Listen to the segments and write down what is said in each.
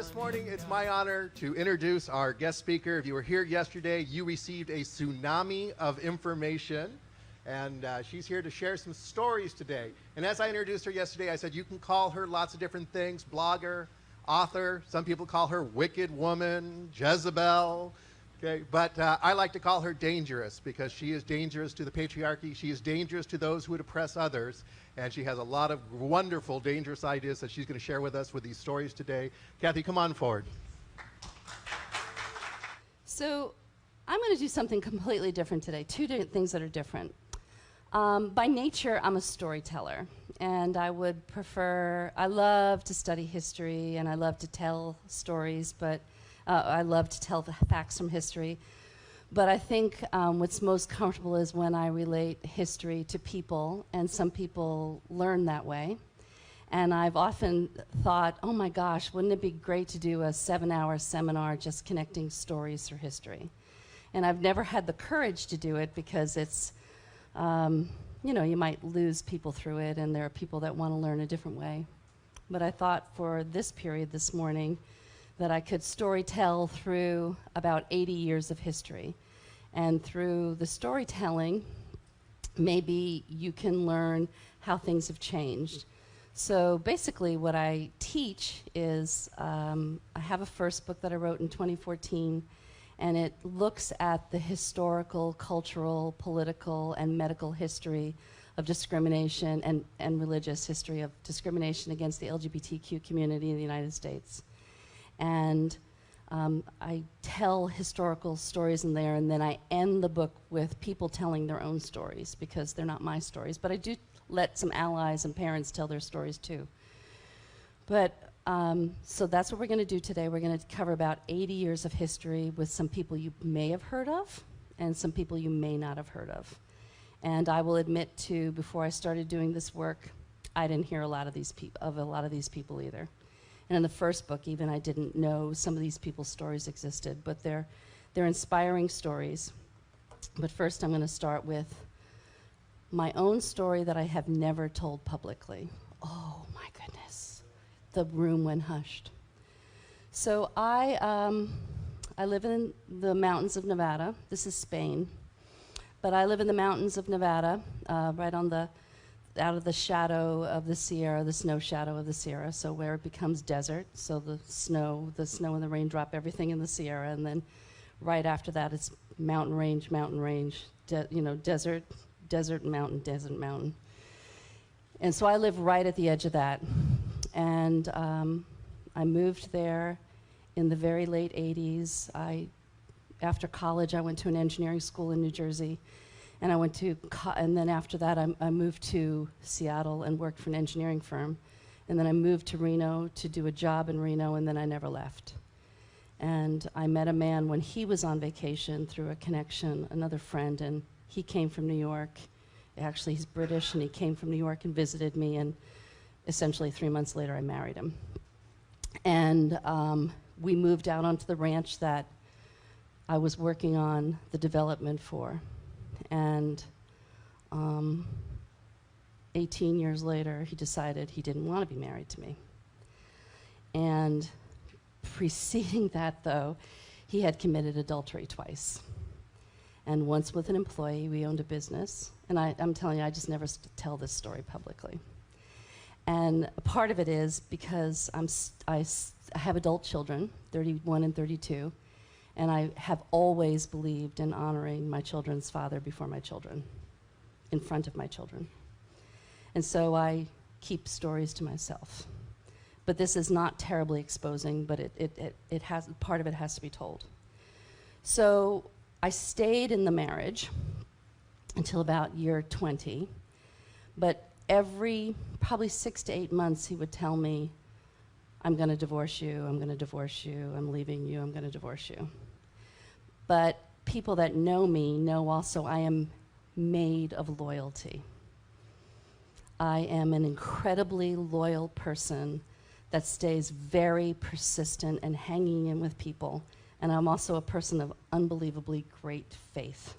this morning, it's my honor to introduce our guest speaker. If you were here yesterday, you received a tsunami of information, and she's here to share some stories today. And as I introduced her yesterday, I said you can call her lots of different things: blogger, author. Some people call her wicked woman, Jezebel. Okay, but I like to call her dangerous, because she is dangerous to the patriarchy. She is dangerous to those who would oppress others. And she has a lot of wonderful, dangerous ideas that she's going to share with us with these stories today. Kathy, come on forward. So I'm going to do something completely different today, two things that are different. By nature, I'm a storyteller, and I love to study history, and I love to tell stories, but I love to tell the facts from history. But I think what's most comfortable is when I relate history to people, and some people learn that way. And I've often thought, oh my gosh, wouldn't it be great to do a 7-hour seminar just connecting stories through history? And I've never had the courage to do it because it's, you might lose people through it, and there are people that want to learn a different way. But I thought for this period this morning that I could storytell through about 80 years of history. And through the storytelling, maybe you can learn how things have changed. So basically what I teach is, I have a first book that I wrote in 2014, and it looks at the historical, cultural, political, and medical history of discrimination and religious history of discrimination against the LGBTQ community in the United States. And I tell historical stories in there, and then I end the book with people telling their own stories, because they're not my stories, but I do let some allies and parents tell their stories too. But so that's what we're going to do today. We're going to cover about 80 years of history with some people you may have heard of and some people you may not have heard of. And I will admit to, before I started doing this work, I didn't hear a lot of these people either. And in the first book, even, I didn't know some of these people's stories existed, but they're inspiring stories. But first, I'm going to start with my own story that I have never told publicly. Oh my goodness, the room went hushed. So I live in the mountains of Nevada. This is Spain, but I live in the mountains of Nevada, right on out of the shadow of the Sierra, the snow shadow of the Sierra, so where it becomes desert, so the snow and the rain drop everything in the Sierra, and then right after that it's mountain range, desert, mountain. And so I live right at the edge of that. And I moved there in the very late 80s. After college, I went to an engineering school in New Jersey. And and then after that, I moved to Seattle and worked for an engineering firm. And then I moved to Reno to do a job in Reno, and then I never left. And I met a man when he was on vacation through a connection, another friend, and he came from New York. Actually, he's British, and he came from New York and visited me, and essentially 3 months later, I married him. And we moved out onto the ranch that I was working on the development for. And 18 years later, he decided he didn't want to be married to me. And preceding that, though, he had committed adultery twice. And once with an employee. We owned a business. And I'm telling you, I just never tell this story publicly. And part of it is because I have adult children, 31 and 32, and I have always believed in honoring my children's father before my children, in front of my children. And so I keep stories to myself. But this is not terribly exposing, but part of it has to be told. So I stayed in the marriage until about year 20, but every probably 6 to 8 months he would tell me, I'm going to divorce you, I'm going to divorce you, I'm leaving you, I'm going to divorce you. But people that know me know also I am made of loyalty. I am an incredibly loyal person that stays very persistent and hanging in with people. And I'm also a person of unbelievably great faith.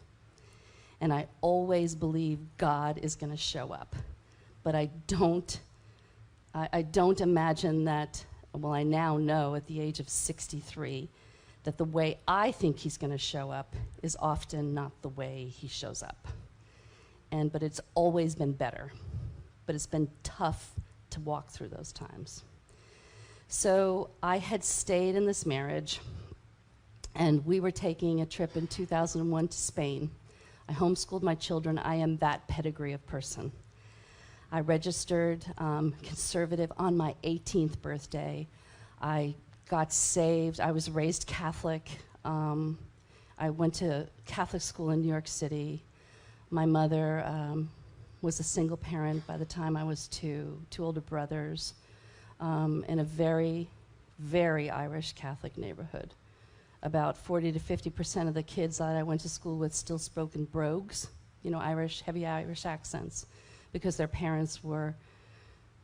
And I always believe God is going to show up. But I don't imagine that well, I now know at the age of 63 that the way I think he's going to show up is often not the way he shows up. But it's always been better. But it's been tough to walk through those times. So I had stayed in this marriage, and we were taking a trip in 2001 to Spain. I homeschooled my children. I am that pedigree of person. I registered conservative on my 18th birthday. I got saved. I was raised Catholic. I went to Catholic school in New York City. My mother was a single parent by the time I was two older brothers, in a very, very Irish Catholic neighborhood. About 40 to 50% of the kids that I went to school with still spoke in brogues, heavy Irish accents, because their parents were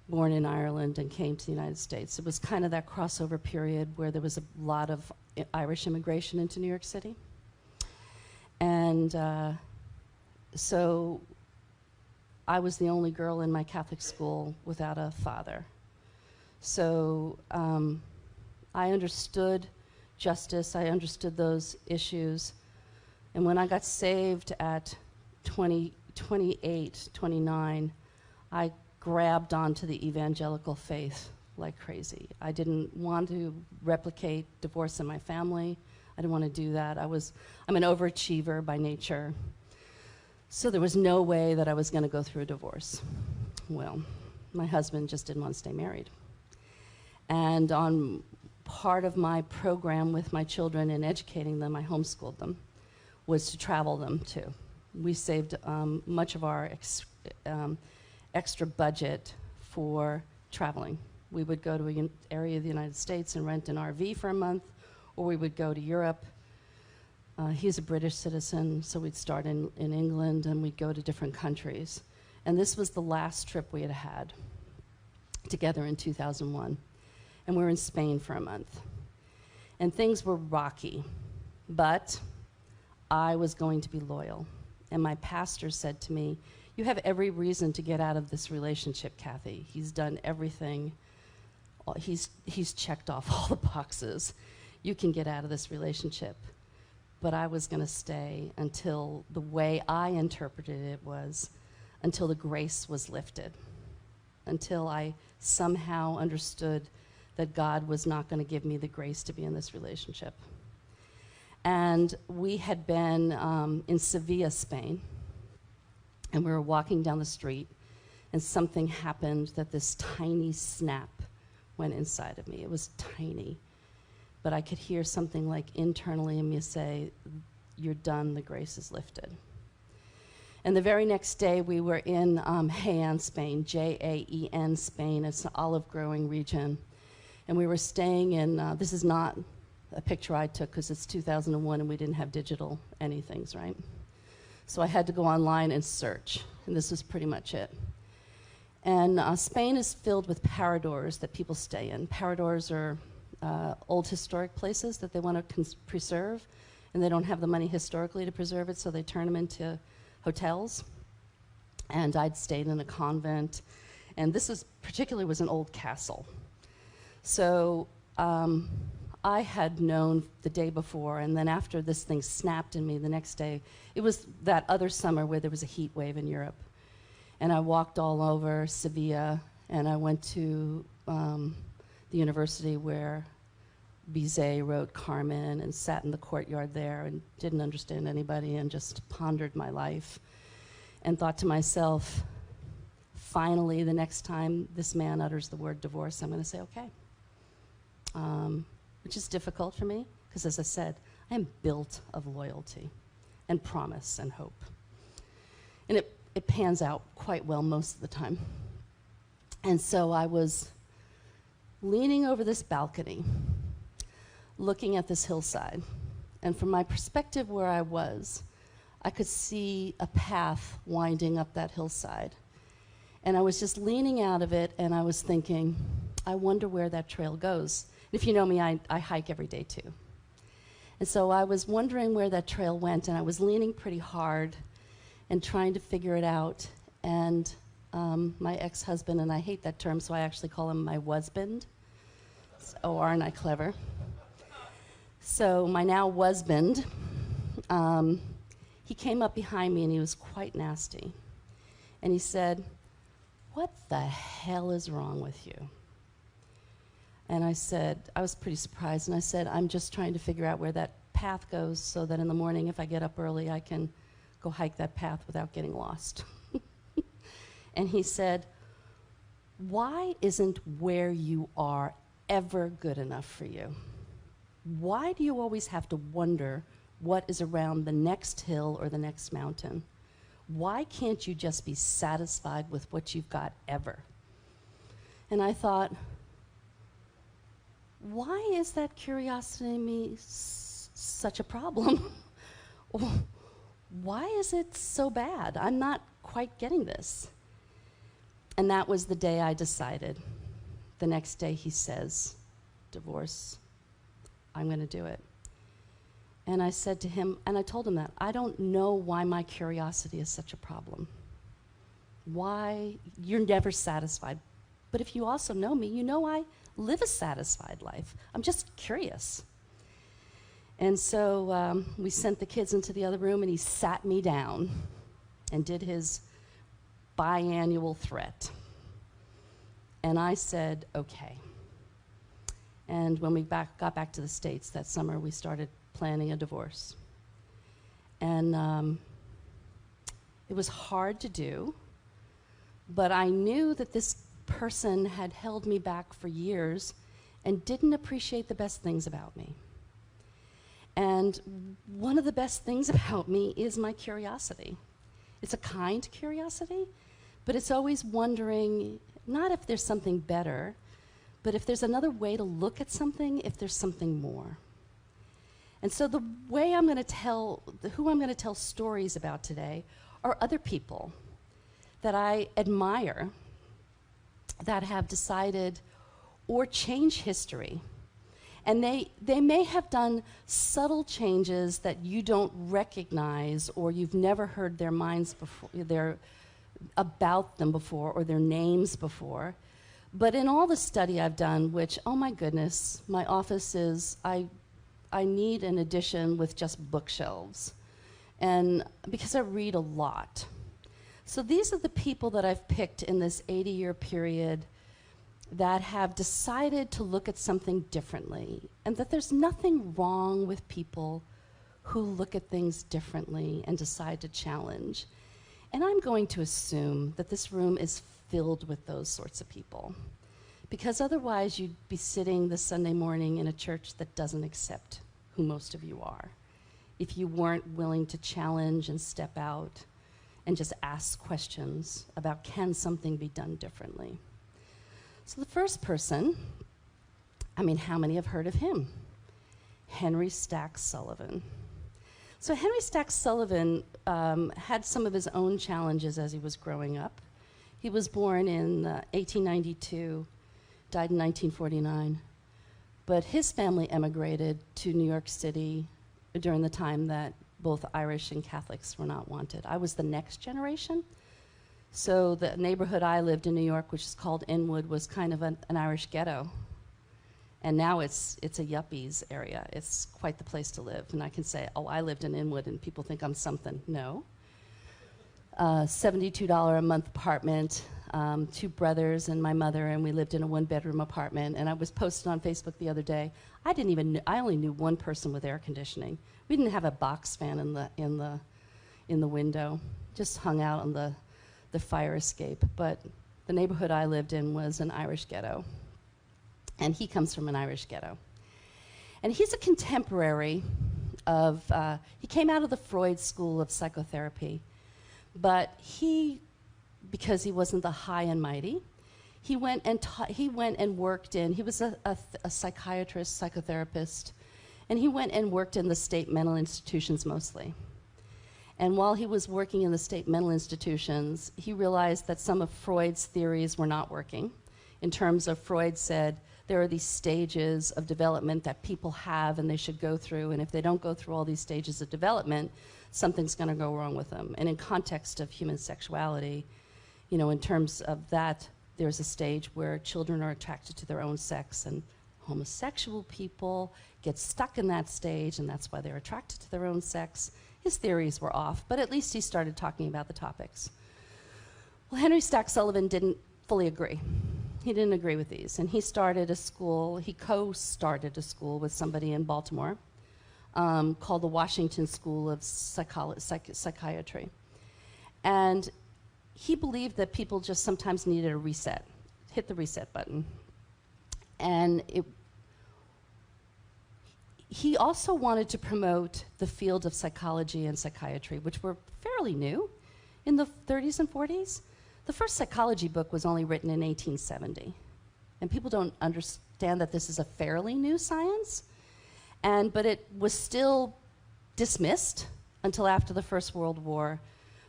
born in Ireland and came to the United States. It was kind of that crossover period where there was a lot of Irish immigration into New York City. And so I was the only girl in my Catholic school without a father. So I understood justice, I understood those issues. And when I got saved at 28, 29, I grabbed onto the evangelical faith like crazy. I didn't want to replicate divorce in my family. I didn't want to do that. I'm an overachiever by nature. So there was no way that I was going to go through a divorce. Well, my husband just didn't want to stay married. And on part of my program with my children in educating them, I homeschooled them, was to travel them too. We saved much of our extra budget for traveling. We would go to an area of the United States and rent an RV for a month, or we would go to Europe. He's a British citizen, so we'd start in England and we'd go to different countries. And this was the last trip we had had together in 2001. And we were in Spain for a month. And things were rocky, but I was going to be loyal. And my pastor said to me, "You have every reason to get out of this relationship, Kathy. He's done everything. He's checked off all the boxes. You can get out of this relationship." But I was going to stay until the way I interpreted it was until the grace was lifted, until I somehow understood that God was not going to give me the grace to be in this relationship. And we had been in Sevilla, Spain, and we were walking down the street, and something happened that this tiny snap went inside of me. It was tiny. But I could hear something like internally in me say, "You're done, the grace is lifted." And the very next day we were in Jaén, Spain, Jaen, Spain. It's an olive growing region. And we were staying in, this is not a picture I took because it's 2001 and we didn't have digital anythings, right? So I had to go online and search, and this was pretty much it. And Spain is filled with paradors that people stay in. Paradors are old historic places that they want to preserve, and they don't have the money historically to preserve it, so they turn them into hotels. And I'd stayed in a convent, and this particularly was an old castle. So I had known the day before, and then after this thing snapped in me the next day, it was that other summer where there was a heat wave in Europe. And I walked all over Sevilla, and I went to the university where Bizet wrote Carmen, and sat in the courtyard there and didn't understand anybody and just pondered my life and thought to myself, finally, the next time this man utters the word divorce, I'm going to say okay. Which is difficult for me because, as I said, I am built of loyalty and promise and hope. And it pans out quite well most of the time. And so I was leaning over this balcony, looking at this hillside. And from my perspective where I was, I could see a path winding up that hillside. And I was just leaning out of it, and I was thinking, I wonder where that trail goes. If you know me, I hike every day too. And so I was wondering where that trail went, and I was leaning pretty hard and trying to figure it out. And my ex-husband, and I hate that term, so I actually call him my husband. Oh, aren't I clever? So my now husband, he came up behind me and he was quite nasty. And he said, "What the hell is wrong with you?" And I said, I was pretty surprised, and I said, "I'm just trying to figure out where that path goes so that in the morning if I get up early I can go hike that path without getting lost." And he said, "Why isn't where you are ever good enough for you? Why do you always have to wonder what is around the next hill or the next mountain? Why can't you just be satisfied with what you've got ever?" And I thought, why is that curiosity in me such a problem? Why is it so bad? I'm not quite getting this. And that was the day I decided. The next day he says, "Divorce, I'm going to do it." And I said to him, and I told him that, "I don't know why my curiosity is such a problem. Why you're never satisfied. But if you also know me, you know I live a satisfied life. I'm just curious." And so we sent the kids into the other room, and he sat me down and did his biannual threat. And I said, "Okay." And when we got back to the States that summer, we started planning a divorce. And it was hard to do, but I knew that this person had held me back for years and didn't appreciate the best things about me. And one of the best things about me is my curiosity. It's a kind curiosity, but it's always wondering, not if there's something better, but if there's another way to look at something, if there's something more. And so the way I'm going to tell, who I'm going to tell stories about today are other people that I admire that have decided or changed history. And they may have done subtle changes that you don't recognize, or you've never heard their minds before, about them before, or their names before. But in all the study I've done, which, oh my goodness, my office is, I need an addition with just bookshelves, and because I read a lot. So these are the people that I've picked in this 80-year period that have decided to look at something differently, and that there's nothing wrong with people who look at things differently and decide to challenge. And I'm going to assume that this room is filled with those sorts of people, because otherwise you'd be sitting this Sunday morning in a church that doesn't accept who most of you are, if you weren't willing to challenge and step out and just ask questions about, can something be done differently? So the first person, I mean, how many have heard of him? Henry Stack Sullivan. So Henry Stack Sullivan had some of his own challenges as he was growing up. He was born in 1892, died in 1949. But his family emigrated to New York City during the time that both Irish and Catholics were not wanted. I was the next generation. So the neighborhood I lived in New York, which is called Inwood, was kind of an Irish ghetto. And now it's a yuppies area. It's quite the place to live. And I can say, oh, I lived in Inwood, and people think I'm something. No. $72 a month apartment, 2 brothers and my mother, and we lived in a 1-bedroom apartment. And I was posted on Facebook the other day. I only knew one person with air conditioning. We didn't have a box fan in the window. Just hung out on the fire escape. But the neighborhood I lived in was an Irish ghetto. And he comes from an Irish ghetto. And he's a contemporary of, he came out of the Freud School of Psychotherapy. But because he wasn't the high and mighty, he went and worked in, he was a psychiatrist, psychotherapist, and he went and worked in the state mental institutions mostly. And while he was working in the state mental institutions, he realized that some of Freud's theories were not working. In terms of, Freud said, there are these stages of development that people have and they should go through, and if they don't go through all these stages of development, something's going to go wrong with them. And in context of human sexuality, in terms of that, there's a stage where children are attracted to their own sex and homosexual people get stuck in that stage, and that's why they're attracted to their own sex. His theories were off, but at least he started talking about the topics. Well, Henry Stack Sullivan didn't fully agree. He didn't agree with these, and he started a school, he co-started a school with somebody in Baltimore called the Washington School of Psychiatry. And he believed that people just sometimes needed a reset, hit the reset button. And he also wanted to promote the field of psychology and psychiatry, which were fairly new in the 30s and 40s. The first psychology book was only written in 1870. And people don't understand that this is a fairly new science. But it was still dismissed until after the First World War,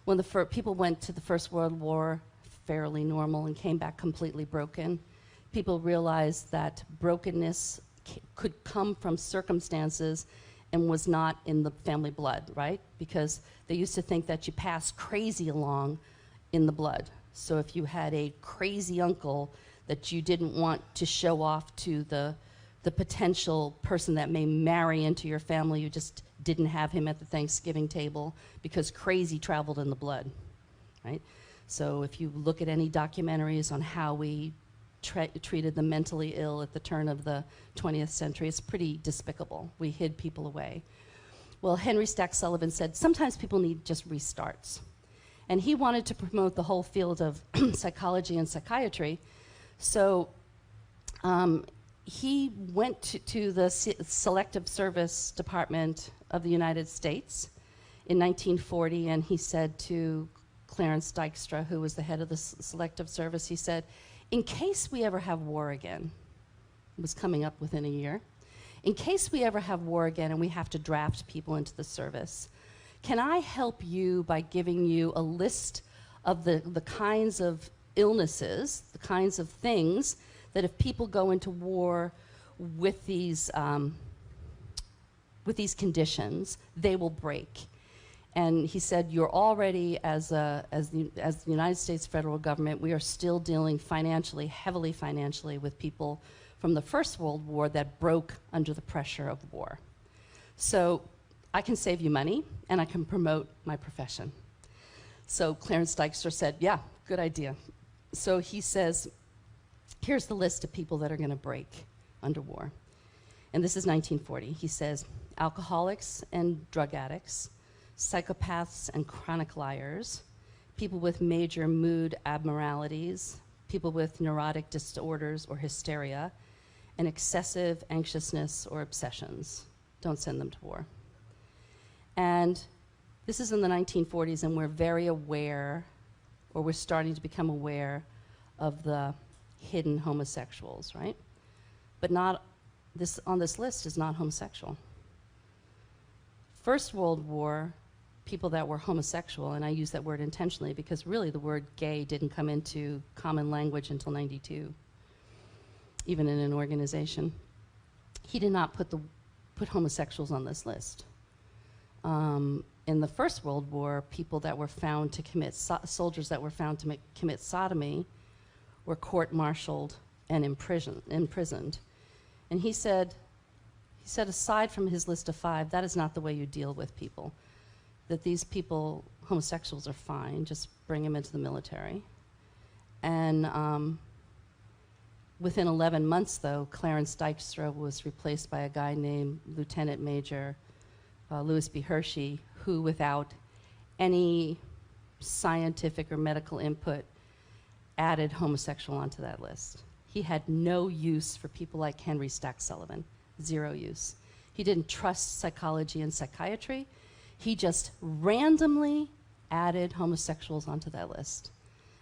when the people went to the First World War fairly normal and came back completely broken. People realized that brokenness could come from circumstances and was not in the family blood, right? Because they used to think that you passed crazy along in the blood. So if you had a crazy uncle that you didn't want to show off to the potential person that may marry into your family, you just didn't have him at the Thanksgiving table because crazy traveled in the blood, right? So if you look at any documentaries on how we treated the mentally ill at the turn of the 20th century, it's pretty despicable. We hid people away. Well, Henry Stack Sullivan said, sometimes people need just restarts. And he wanted to promote the whole field of psychology and psychiatry. So he went to the Selective Service Department of the United States in 1940, and he said to Clarence Dykstra, who was the head of the Selective Service, he said, in case we ever have war again, it was coming up within a year, in case we ever have war again and we have to draft people into the service, can I help you by giving you a list of the kinds of illnesses, the kinds of things that if people go into war with these conditions, they will break. And he said, you're already, as the United States federal government, we are still dealing financially, heavily financially, with people from the First World War that broke under the pressure of war. So I can save you money, and I can promote my profession. So Clarence Dykstra said, yeah, good idea. So he says, here's the list of people that are going to break under war. And this is 1940. He says, alcoholics and drug addicts, psychopaths and chronic liars, people with major mood abnormalities, people with neurotic disorders or hysteria, and excessive anxiousness or obsessions. Don't send them to war. And this is in the 1940s, and we're very aware, or we're starting to become aware of the hidden homosexuals, right? But not this on this list is not homosexual. First World War, people that were homosexual, and I use that word intentionally because really the word gay didn't come into common language until 92, even in an organization. He did not put homosexuals on this list. In the First World War, people that were found to commit, soldiers that were found to commit sodomy were court-martialed and imprisoned. And he said, aside from his list of 5, that is not the way you deal with people. That these people, homosexuals, are fine, just bring them into the military. And within 11 months, though, Clarence Dykstra was replaced by a guy named Lieutenant Major Louis B. Hershey, who, without any scientific or medical input, added homosexual onto that list. He had no use for people like Henry Stack Sullivan, 0 use. He didn't trust psychology and psychiatry. He just randomly added homosexuals onto that list.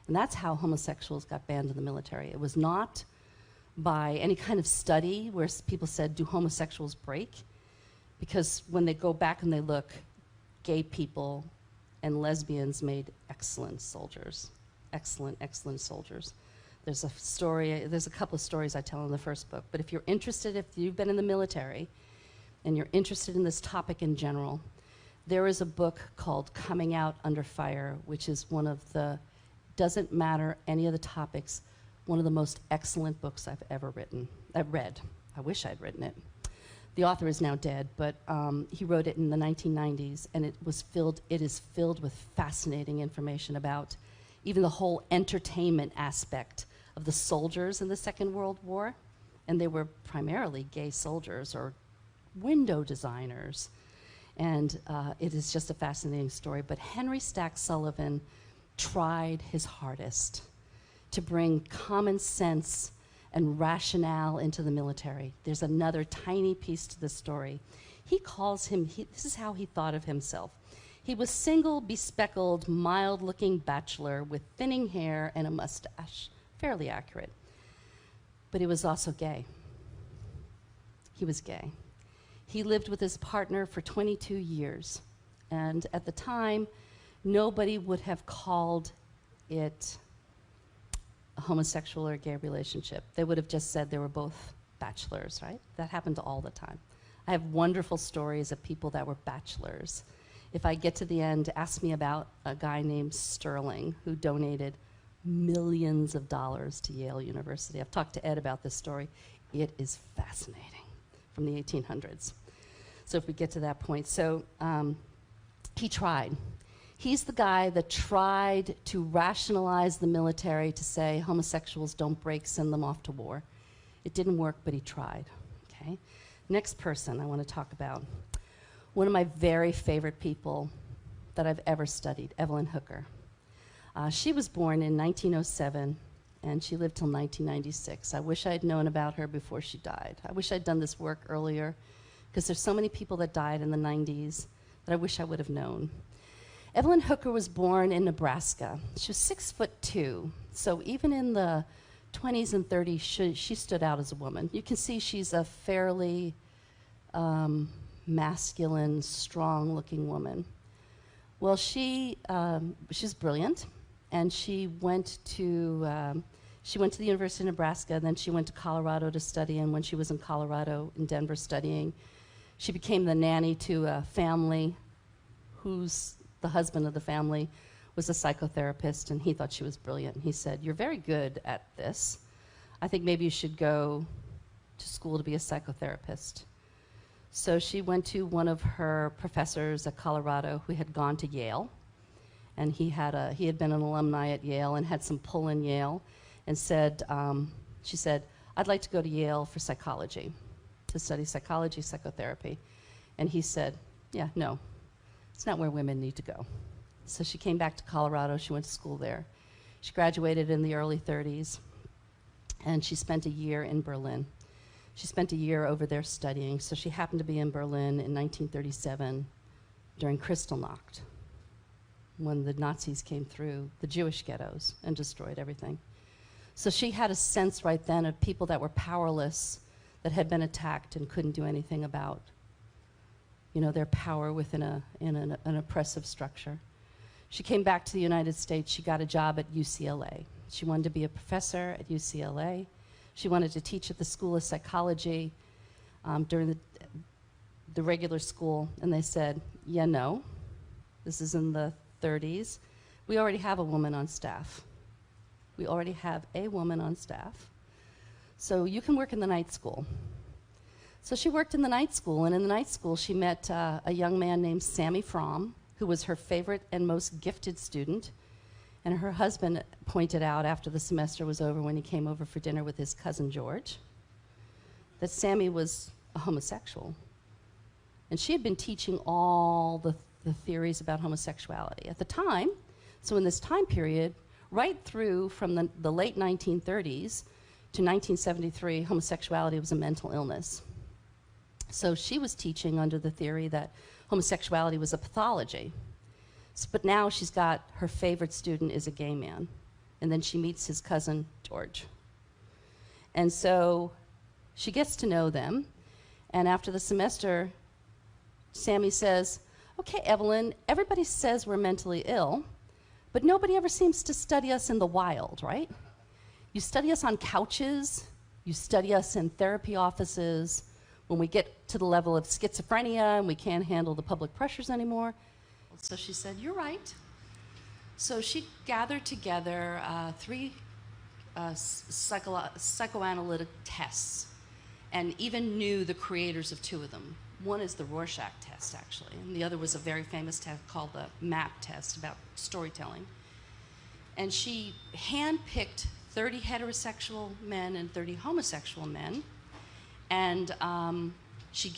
And that's how homosexuals got banned in the military. It was not by any kind of study where people said, do homosexuals break? Because when they go back and they look, gay people and lesbians made excellent soldiers. Excellent, excellent soldiers. There's a couple of stories I tell in the first book, but if you're interested, if you've been in the military and you're interested in this topic in general, there is a book called Coming Out Under Fire, which is one of the, doesn't matter any of the topics, one of the most excellent books I've ever read. I wish I'd written it. The author is now dead, but he wrote it in the 1990s, and it is filled with fascinating information about even the whole entertainment aspect of the soldiers in the Second World War. And they were primarily gay soldiers or window designers. And it is just a fascinating story. But Henry Stack Sullivan tried his hardest to bring common sense and rationale into the military. There's another tiny piece to the story. He calls him, this is how he thought of himself. He was single, bespectacled, mild-looking bachelor with thinning hair and a mustache. Fairly accurate. But he was also gay. He was gay. He lived with his partner for 22 years. And at the time, nobody would have called it a homosexual or gay relationship. They would have just said they were both bachelors, right? That happened all the time. I have wonderful stories of people that were bachelors. If I get to the end, ask me about a guy named Sterling who donated millions of dollars to Yale University. I've talked to Ed about this story. It is fascinating, from the 1800s. So if we get to that point. So he tried. He's the guy that tried to rationalize the military to say homosexuals don't break, send them off to war. It didn't work, but he tried. Okay. Next person I want to talk about. One of my very favorite people that I've ever studied, Evelyn Hooker. She was born in 1907, and she lived till 1996. I wish I had known about her before she died. I wish I'd done this work earlier, because there's so many people that died in the 90s that I wish I would have known. Evelyn Hooker was born in Nebraska. She was 6'2", so even in the 20s and 30s, she stood out as a woman. You can see she's a fairly masculine, strong-looking woman. Well, she's brilliant, and she went to the University of Nebraska, and then she went to Colorado to study, and when she was in Colorado, in Denver studying, she became the nanny to a family whose the husband of the family was a psychotherapist, and he thought she was brilliant. And he said, "You're very good at this. I think maybe you should go to school to be a psychotherapist." So she went to one of her professors at Colorado who had gone to Yale, and he had been an alumni at Yale and had some pull in Yale, and she said, "I'd like to go to Yale for psychology, to study psychology, psychotherapy." And he said, "Yeah, no. It's not where women need to go." So she came back to Colorado. She went to school there. She graduated in the early 30s, and she spent a year in Berlin. She spent a year over there studying. So she happened to be in Berlin in 1937 during Kristallnacht, when the Nazis came through the Jewish ghettos and destroyed everything. So she had a sense right then of people that were powerless, that had been attacked and couldn't do anything about their power within an oppressive structure. She came back to the United States. She got a job at UCLA. She wanted to be a professor at UCLA. She wanted to teach at the School of Psychology during the regular school, and they said, "Yeah, no, this is in the 30s. We already have a woman on staff. We already have a woman on staff. So you can work in the night school." So she worked in the night school, and in the night school she met a young man named Sammy Fromm, who was her favorite and most gifted student. And her husband pointed out after the semester was over, when he came over for dinner with his cousin George, that Sammy was a homosexual. And she had been teaching all the theories about homosexuality at the time. So in this time period, right through from the late 1930s to 1973, homosexuality was a mental illness. So she was teaching under the theory that homosexuality was a pathology. But now she's got her favorite student is a gay man. And then she meets his cousin, George. And so she gets to know them. And after the semester, Sammy says, "Okay, Evelyn, everybody says we're mentally ill, but nobody ever seems to study us in the wild, right? You study us on couches, you study us in therapy offices, when we get to the level of schizophrenia and we can't handle the public pressures anymore." So she said, "You're right." So she gathered together 3 psychoanalytic tests. and even knew the creators of two of them. One is the Rorschach test, actually, and the other was a very famous test called the MAP test about storytelling. And she handpicked 30 heterosexual men and 30 homosexual men, and she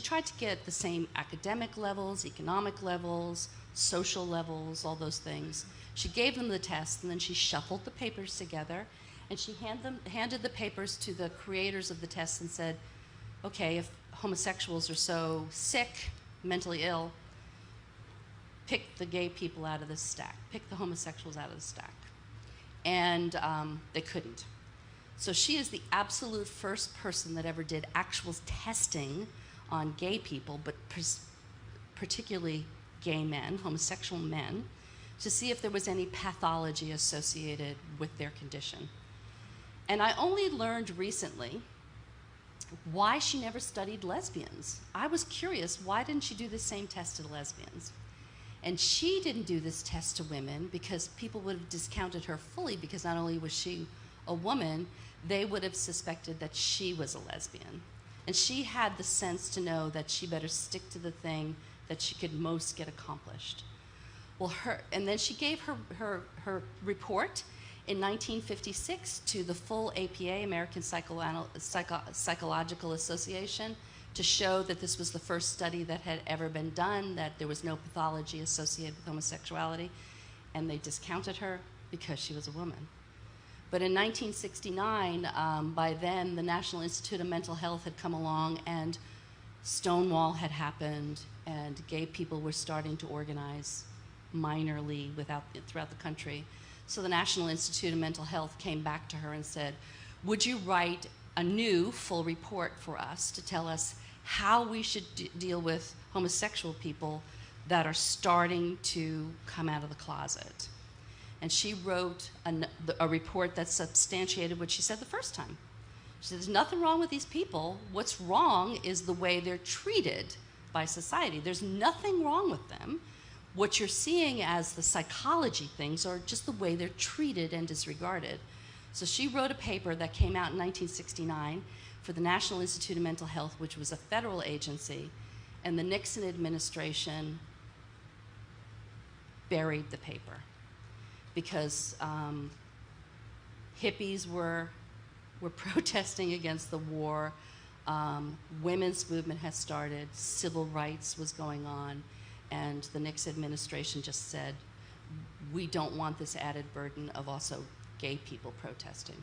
tried to get the same academic levels, economic levels, social levels, all those things. She gave them the test, and then she shuffled the papers together, and she handed the papers to the creators of the test and said, okay, if homosexuals are so sick, mentally ill, pick the gay people out of this stack, pick the homosexuals out of the stack. And they couldn't. So she is the absolute first person that ever did actual testing on gay people, but particularly gay men, homosexual men, to see if there was any pathology associated with their condition. And I only learned recently why she never studied lesbians. I was curious, why didn't she do the same test to lesbians? And she didn't do this test to women because people would have discounted her fully, because not only was she a woman, they would have suspected that she was a lesbian. And she had the sense to know that she better stick to the thing that she could most get accomplished. Well, and then she gave her report in 1956 to the full APA, American Psychological Association, to show that this was the first study that had ever been done, that there was no pathology associated with homosexuality, and they discounted her because she was a woman. But in 1969, by then, the National Institute of Mental Health had come along, and Stonewall had happened, and gay people were starting to organize minorly throughout the country. So the National Institute of Mental Health came back to her and said, would you write a new full report for us to tell us how we should deal with homosexual people that are starting to come out of the closet? And she wrote a report that substantiated what she said the first time. She said, there's nothing wrong with these people. What's wrong is the way they're treated by society. There's nothing wrong with them. What you're seeing as the psychology things are just the way they're treated and disregarded. So she wrote a paper that came out in 1969 for the National Institute of Mental Health, which was a federal agency, and the Nixon administration buried the paper because hippies were protesting against the war, women's movement had started, civil rights was going on, and the Nixon administration just said, we don't want this added burden of also gay people protesting.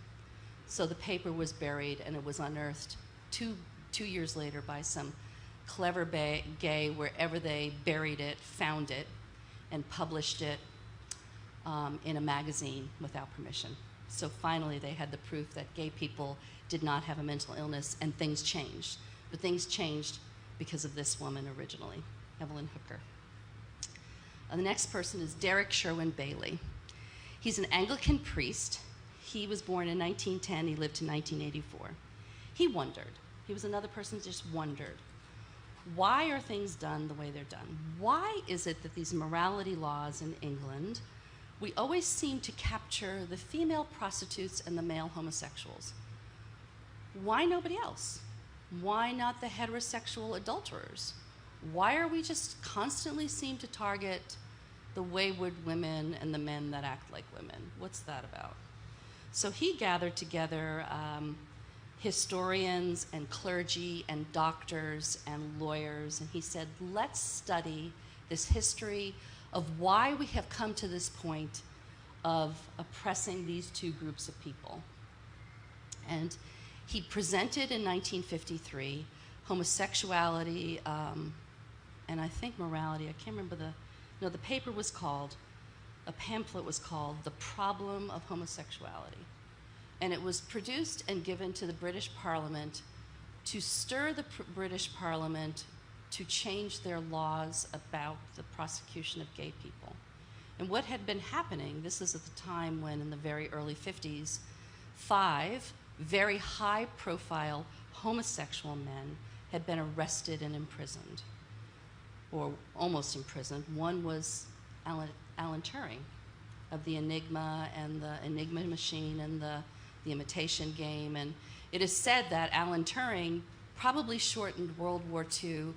So the paper was buried, and it was unearthed two years later by some clever gay, wherever they buried it, found it, and published it in a magazine without permission. So finally they had the proof that gay people did not have a mental illness, and things changed. But things changed because of this woman originally, Evelyn Hooker. The next person is Derrick Sherwin Bailey. He's an Anglican priest. He was born in 1910. He lived to 1984. He wondered. He was another person who just wondered, why are things done the way they're done? Why is it that these morality laws in England, we always seem to capture the female prostitutes and the male homosexuals? Why nobody else? Why not the heterosexual adulterers? Why are we just constantly seem to target the wayward women and the men that act like women? What's that about? So he gathered together historians and clergy and doctors and lawyers, and he said, let's study this history of why we have come to this point of oppressing these two groups of people. And he presented in 1953 homosexuality and I think morality. I can't remember the paper was called, a pamphlet was called The Problem of Homosexuality. And it was produced and given to the British Parliament to stir the British Parliament to change their laws about the prosecution of gay people. And what had been happening, this is at the time when in the very early 50s, 5 very high-profile homosexual men had been arrested and imprisoned, or almost imprisoned. One was Alan Turing of the Enigma and the Enigma machine and the The Imitation Game, and it is said that Alan Turing probably shortened World War II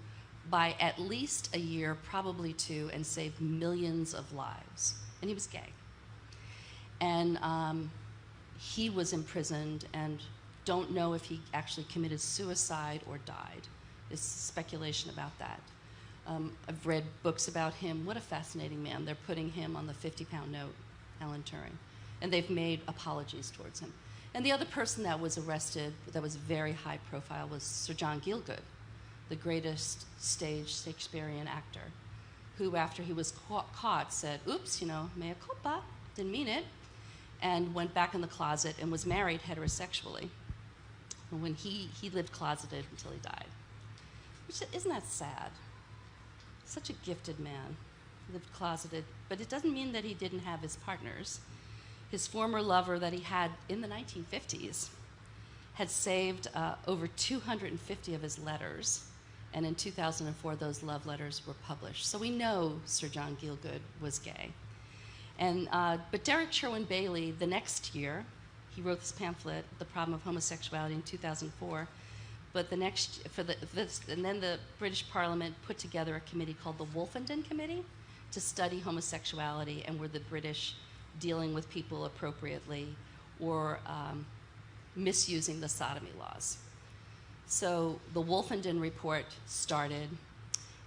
by at least a year, probably two, and saved millions of lives. And he was gay. And he was imprisoned, and don't know if he actually committed suicide or died. There's speculation about that. I've read books about him. What a fascinating man. They're putting him on the 50-pound note, Alan Turing. And they've made apologies towards him. And the other person that was arrested that was very high profile was Sir John Gielgud, the greatest stage Shakespearean actor, who after he was caught said, oops, mea culpa, didn't mean it, and went back in the closet and was married heterosexually. And when he lived closeted until he died. Isn't that sad? Such a gifted man, lived closeted, but it doesn't mean that he didn't have his partners. His former lover that he had in the 1950s had saved over 250 of his letters, and in 2004 those love letters were published. So we know Sir John Gielgud was gay. But Derrick Sherwin Bailey, the next year, he wrote this pamphlet, The Problem of Homosexuality, in 2004. But and then the British Parliament put together a committee called the Wolfenden Committee to study homosexuality, and were the British dealing with people appropriately or misusing the sodomy laws. So the Wolfenden report started,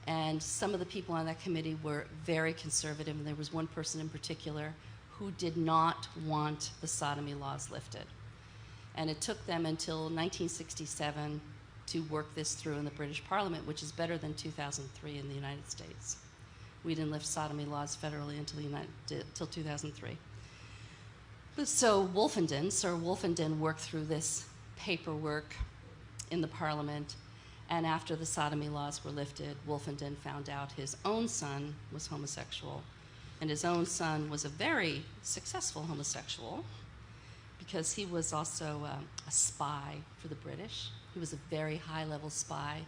and some of the people on that committee were very conservative, and there was one person in particular who did not want the sodomy laws lifted. And it took them until 1967 to work this through in the British Parliament, which is better than 2003 in the United States. We didn't lift sodomy laws federally until 2003. So Sir Wolfenden worked through this paperwork in the Parliament, and after the sodomy laws were lifted, Wolfenden found out his own son was homosexual, and his own son was a very successful homosexual, because he was also a spy for the British. He was a very high-level spy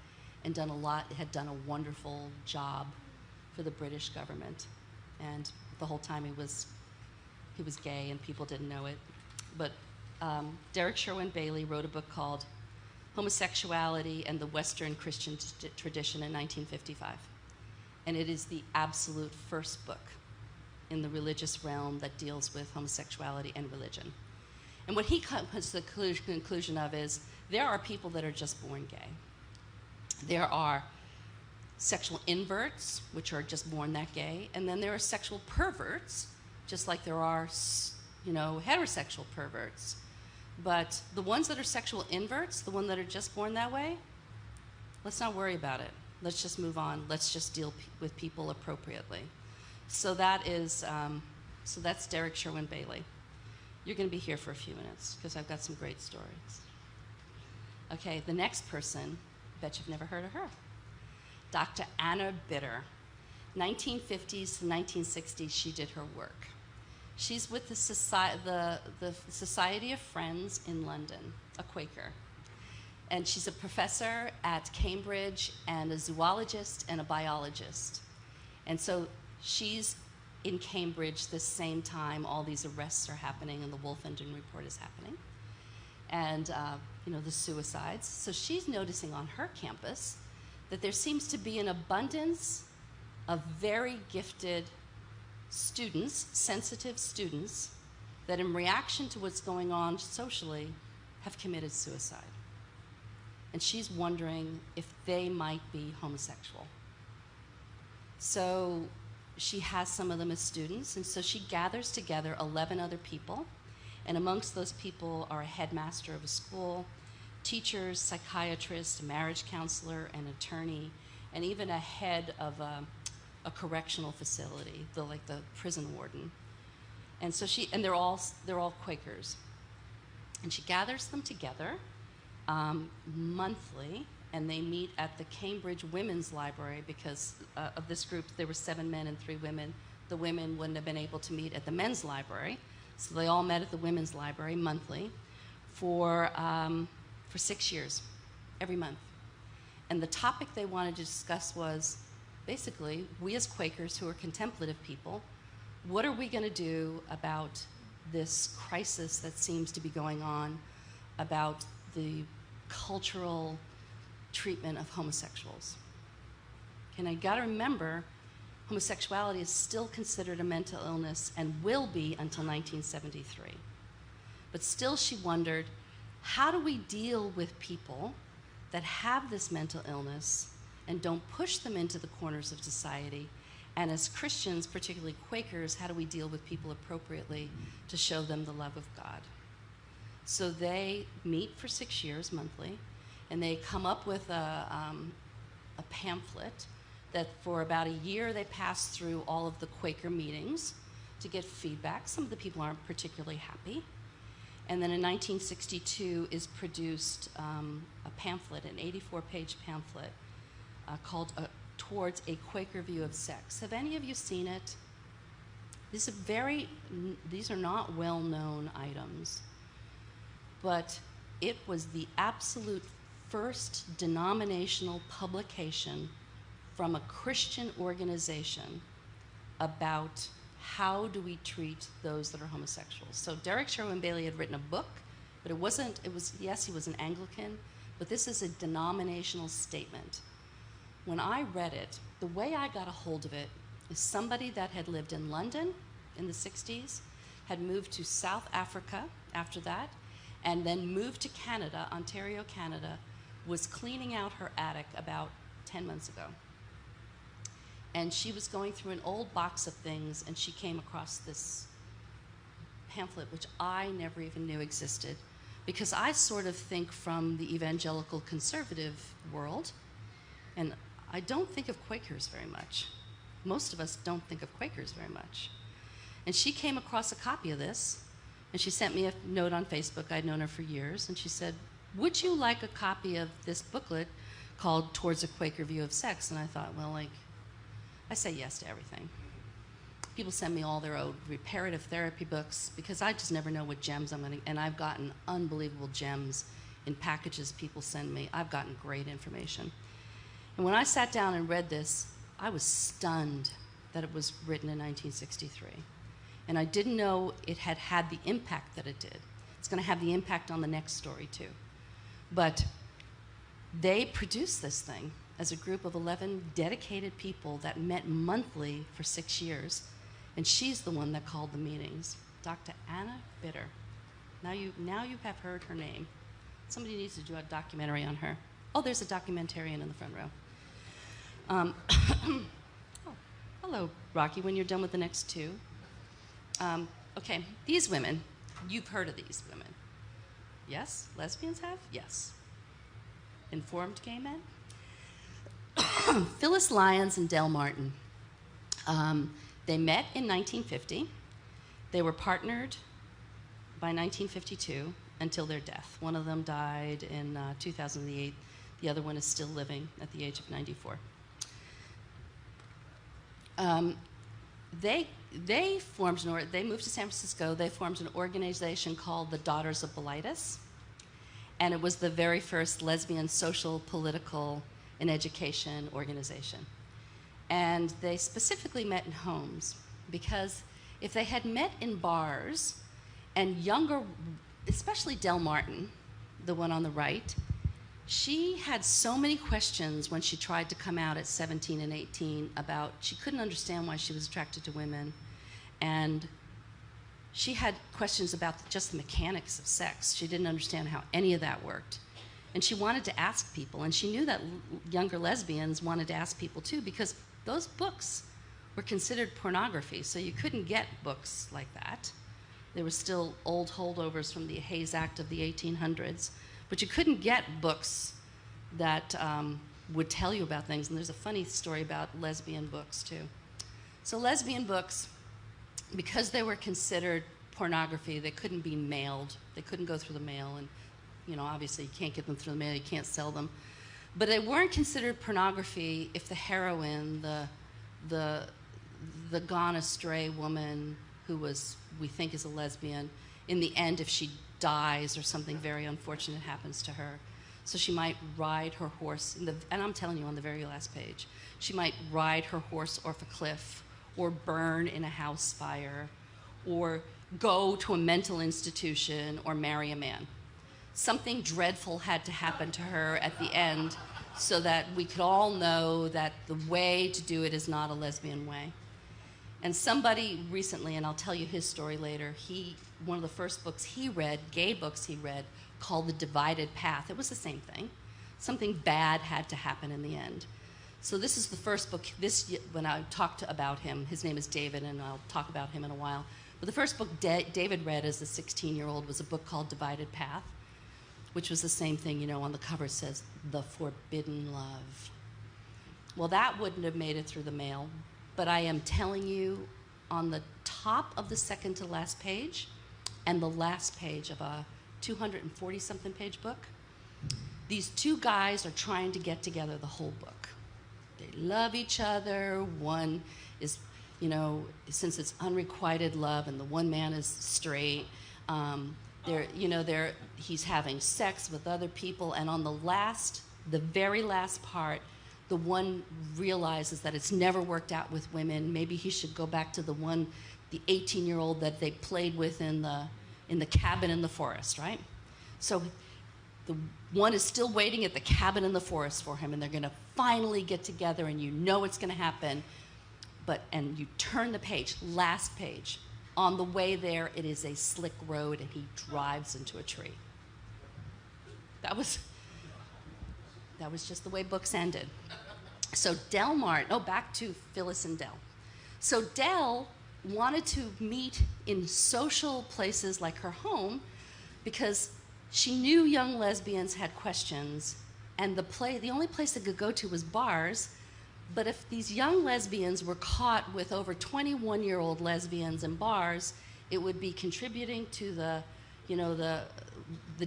and had done a wonderful job for the British government. And the whole time he was gay and people didn't know it. But Derrick Sherwin Bailey wrote a book called Homosexuality and the Western Christian Tradition in 1955. And it is the absolute first book in the religious realm that deals with homosexuality and religion. And what he comes to the conclusion of is there are people that are just born gay. There are sexual inverts, which are just born that gay, and then there are sexual perverts, just like there are, heterosexual perverts. But the ones that are sexual inverts, the ones that are just born that way, let's not worry about it. Let's just move on. Let's just deal with people appropriately. So that's Derrick Sherwin Bailey. You're going to be here for a few minutes because I've got some great stories. Okay, the next person, I bet you've never heard of her. Dr. Anna Bitter. 1950s to 1960s, she did her work. She's with the Society of Friends in London, a Quaker. And she's a professor at Cambridge and a zoologist and a biologist. And so she's in Cambridge the same time all these arrests are happening and the Wolfenden report is happening. And the suicides. So she's noticing on her campus that there seems to be an abundance of very gifted students, sensitive students, that in reaction to what's going on socially have committed suicide. And she's wondering if they might be homosexual. So she has some of them as students, and so she gathers together 11 other people, and amongst those people are a headmaster of a school, teachers, psychiatrists, a marriage counselor, an attorney, and even a head of a correctional facility, the prison warden. And so they're all Quakers. And she gathers them together monthly, and they meet at the Cambridge Women's Library because of this group, there were 7 men and 3 women. The women wouldn't have been able to meet at the men's library, so they all met at the women's library monthly for 6 years, every month. And the topic they wanted to discuss was, basically, we as Quakers who are contemplative people, what are we going to do about this crisis that seems to be going on about the cultural treatment of homosexuals. And I gotta remember, homosexuality is still considered a mental illness and will be until 1973. But still she wondered, how do we deal with people that have this mental illness and don't push them into the corners of society? And as Christians, particularly Quakers, how do we deal with people appropriately to show them the love of God? So they meet for 6 years monthly, and they come up with a pamphlet that for about a year they pass through all of the Quaker meetings to get feedback. Some of the people aren't particularly happy. And then in 1962 is produced a pamphlet, an 84-page pamphlet called Towards a Quaker View of Sex. Have any of you seen it? These are not well-known items, but it was the absolute first denominational publication from a Christian organization about how do we treat those that are homosexuals. So Derrick Sherwin Bailey had written a book, but yes, he was an Anglican, but this is a denominational statement. When I read it, the way I got a hold of it is somebody that had lived in London in the 60s, had moved to South Africa after that, and then moved to Canada, Ontario, Canada, was cleaning out her attic about 10 months ago. And she was going through an old box of things, and she came across this pamphlet, which I never even knew existed, because I sort of think from the evangelical conservative world, and I don't think of Quakers very much. Most of us don't think of Quakers very much. And she came across a copy of this, and she sent me a note on Facebook. I'd known her for years, and she said, would you like a copy of this booklet called Towards a Quaker View of Sex? And I thought, well, I say yes to everything. People send me all their old reparative therapy books because I just never know what gems I'm gonna, and I've gotten unbelievable gems in packages people send me. I've gotten great information. And when I sat down and read this, I was stunned that it was written in 1963. And I didn't know it had had the impact that it did. It's gonna have the impact on the next story too. But they produced this thing as a group of 11 dedicated people that met monthly for 6 years. And she's the one that called the meetings, Dr. Anna Bitter. Now you have heard her name. Somebody needs to do a documentary on her. Oh, there's a documentarian in the front row. Oh, hello, Rocky, when you're done with the next two. Okay, these women, you've heard of these women. Yes? Lesbians have? Yes. Informed gay men? Phyllis Lyons and Del Martin. They met in 1950. They were partnered by 1952 until their death. One of them died in 2008. The other one is still living at the age of 94. They moved to San Francisco. They formed an organization called the Daughters of Bilitis, and it was the very first lesbian social, political, and education organization. And they specifically met in homes because if they had met in bars, and younger, especially Del Martin, the one on the right, she had so many questions when she tried to come out at 17 and 18 about, she couldn't understand why she was attracted to women. And she had questions about just the mechanics of sex. She didn't understand how any of that worked. And she wanted to ask people, and she knew that younger lesbians wanted to ask people too, because those books were considered pornography, so you couldn't get books like that. There were still old holdovers from the Hayes Act of the 1800s, but you couldn't get books that would tell you about things. And there's a funny story about lesbian books too. So lesbian books, because they were considered pornography, they couldn't be mailed. They couldn't go through the mail, and obviously you can't get them through the mail, you can't sell them. But they weren't considered pornography if the heroine, the gone astray woman who we think is a lesbian, in the end, if she dies or something very unfortunate happens to her. So she might ride her horse, and I'm telling you on the very last page, she might ride her horse off a cliff or burn in a house fire or go to a mental institution or marry a man. Something dreadful had to happen to her at the end so that we could all know that the way to do it is not a lesbian way. And somebody recently, and I'll tell you his story later, one of the first books he read, gay books he read, called The Divided Path. It was the same thing. Something bad had to happen in the end. So this is the first book, when I talked about him, his name is David, and I'll talk about him in a while. But the first book David read as a 16-year-old was a book called Divided Path, which was the same thing, you know, on the cover says, The Forbidden Love. Well, that wouldn't have made it through the mail, but I am telling you, on the top of the second to last page, and the last page of a 240-something page book, these two guys are trying to get together the whole book. They love each other. One is, you know, since it's unrequited love, and the one man is straight, he's having sex with other people, and on the very last part, the one realizes that it's never worked out with women. Maybe he should go back to the 18-year-old that they played with in the cabin in the forest, right? So the one is still waiting at the cabin in the forest for him, and they're going to finally get together, and you know it's going to happen. And you turn the page, last page. On the way there, it is a slick road, and he drives into a tree. That was just the way books ended. So back to Phyllis and Dell. So Dell wanted to meet in social places like her home because she knew young lesbians had questions, and the only place they could go to was bars. But if these young lesbians were caught with over 21-year-old lesbians in bars, it would be contributing to the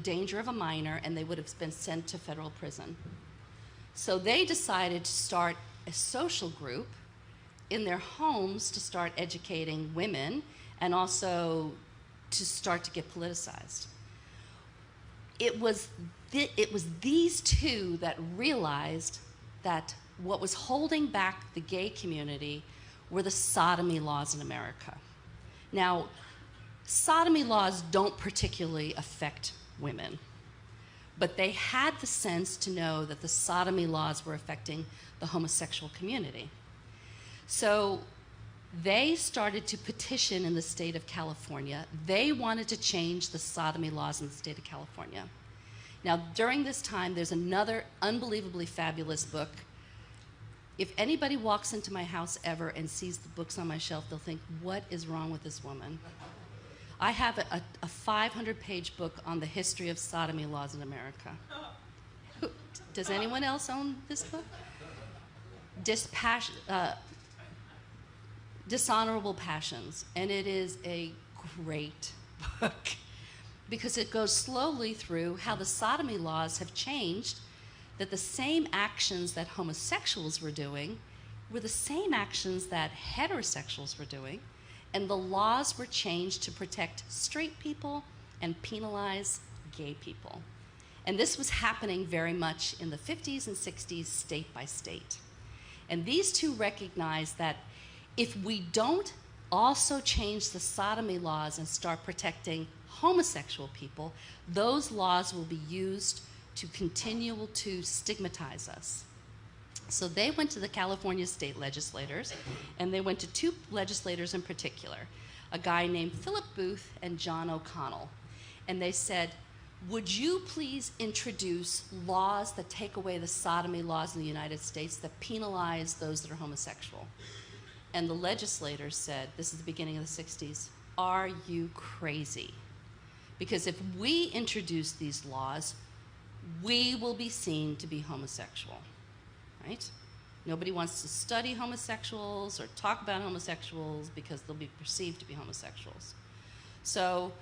danger of a minor, and they would have been sent to federal prison. So they decided to start a social group in their homes to start educating women and also to start to get politicized. It was these two that realized that what was holding back the gay community were the sodomy laws in America. Now, sodomy laws don't particularly affect women, but they had the sense to know that the sodomy laws were affecting the homosexual community. So they started to petition in the state of California. They wanted to change the sodomy laws in the state of California. Now, during this time, there's another unbelievably fabulous book. If anybody walks into my house ever and sees the books on my shelf, they'll think, what is wrong with this woman? I have a 500-page book on the history of sodomy laws in America. Does anyone else own this book? Dishonorable Passions, and it is a great book because it goes slowly through how the sodomy laws have changed, that the same actions that homosexuals were doing were the same actions that heterosexuals were doing, and the laws were changed to protect straight people and penalize gay people. And this was happening very much in the 50s and 60s, state by state. And these two recognized that if we don't also change the sodomy laws and start protecting homosexual people, those laws will be used to continue to stigmatize us. So they went to the California state legislators, and they went to two legislators in particular, a guy named Philip Booth and John O'Connell. And they said, would you please introduce laws that take away the sodomy laws in the United States that penalize those that are homosexual? And the legislators said, this is the beginning of the 60s, are you crazy? Because if we introduce these laws, we will be seen to be homosexual, right? Nobody wants to study homosexuals or talk about homosexuals because they'll be perceived to be homosexuals. So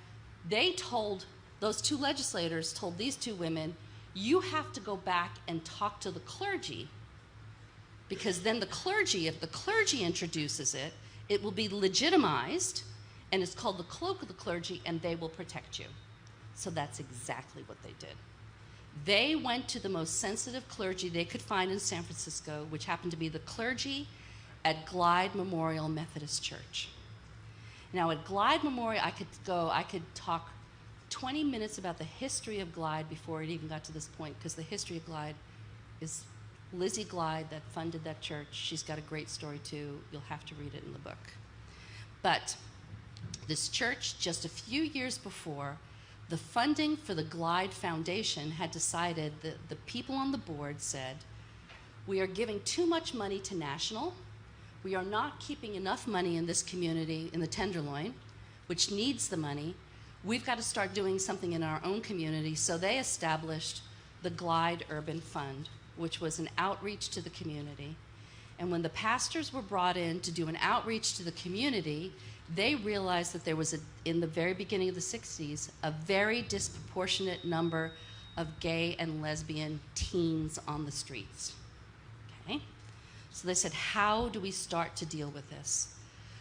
those two legislators told these two women, you have to go back and talk to the clergy, because then the clergy, if the clergy introduces it, it will be legitimized, and it's called the cloak of the clergy, and they will protect you. So that's exactly what they did. They went to the most sensitive clergy they could find in San Francisco, which happened to be the clergy at Glide Memorial Methodist Church. Now at Glide Memorial, I could talk 20 minutes about the history of Glide before it even got to this point, because the history of Glide is Lizzie Glide that funded that church. She's got a great story too. You'll have to read it in the book. But this church, just a few years before, the funding for the Glide Foundation had decided that the people on the board said, we are giving too much money to national. We are not keeping enough money in this community, in the Tenderloin, which needs the money. We've got to start doing something in our own community. So they established the Glide Urban Fund, which was an outreach to the community. And when the pastors were brought in to do an outreach to the community, they realized that there was, in the very beginning of the 60s, a very disproportionate number of gay and lesbian teens on the streets. Okay? So they said, how do we start to deal with this?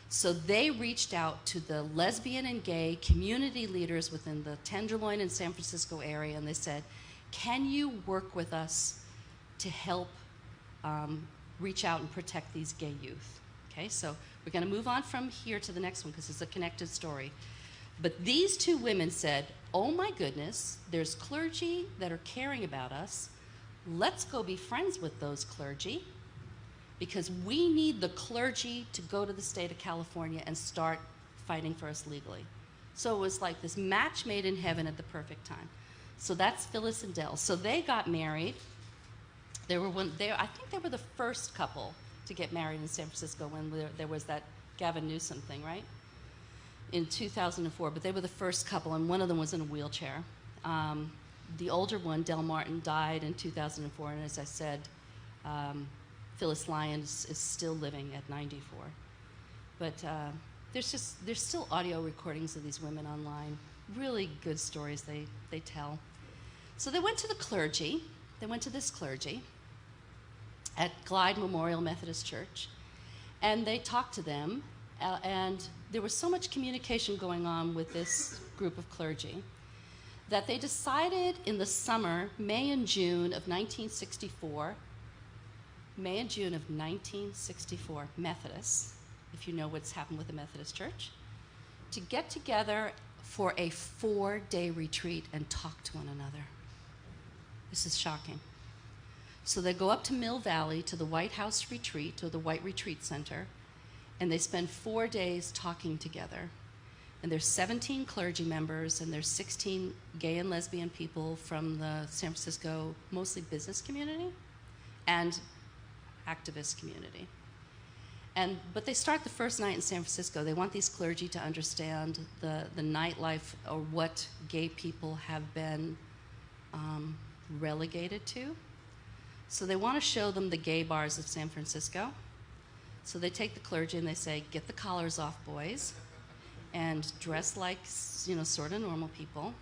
So they reached out to the lesbian and gay community leaders within the Tenderloin and San Francisco area, and they said, can you work with us to help reach out and protect these gay youth? Okay, so we're going to move on from here to the next one because it's a connected story. But these two women said, oh my goodness, there's clergy that are caring about us. Let's go be friends with those clergy, because we need the clergy to go to the state of California and start fighting for us legally. So it was like this match made in heaven at the perfect time. So that's Phyllis and Del. So they got married. I think they were the first couple to get married in San Francisco when there was that Gavin Newsom thing, right? In 2004, but they were the first couple, and one of them was in a wheelchair. The older one, Del Martin, died in 2004, and as I said, Phyllis Lyons is still living at 94. But there's still audio recordings of these women online. Really good stories they tell. So they went to the clergy. They went to this clergy at Glide Memorial Methodist Church, and they talked to them, and there was so much communication going on with this group of clergy that they decided in the summer, May and June of 1964, Methodists, if you know what's happened with the Methodist Church, to get together for a 4-day retreat and talk to one another. This is shocking. So they go up to Mill Valley to the White House Retreat, or the White Retreat Center, and they spend 4 days talking together. And there's 17 clergy members, and there's 16 gay and lesbian people from the San Francisco, mostly business community and activist community. But they start the first night in San Francisco. They want these clergy to understand the nightlife, or what gay people have been relegated to. So they want to show them the gay bars of San Francisco. So they take the clergy and they say, get the collars off, boys, and dress like, sort of normal people.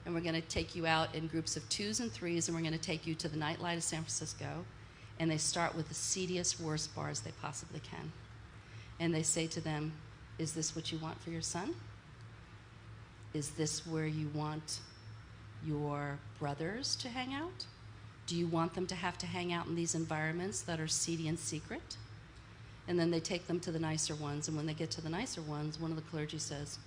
And we're going to take you out in groups of 2s and 3s, and we're going to take you to the nightlight of San Francisco. And they start with the seediest, worst bars they possibly can. And they say to them, is this what you want for your son? Is this where you want your brothers to hang out? Do you want them to have to hang out in these environments that are seedy and secret? And then they take them to the nicer ones, and when they get to the nicer ones, one of the clergy says,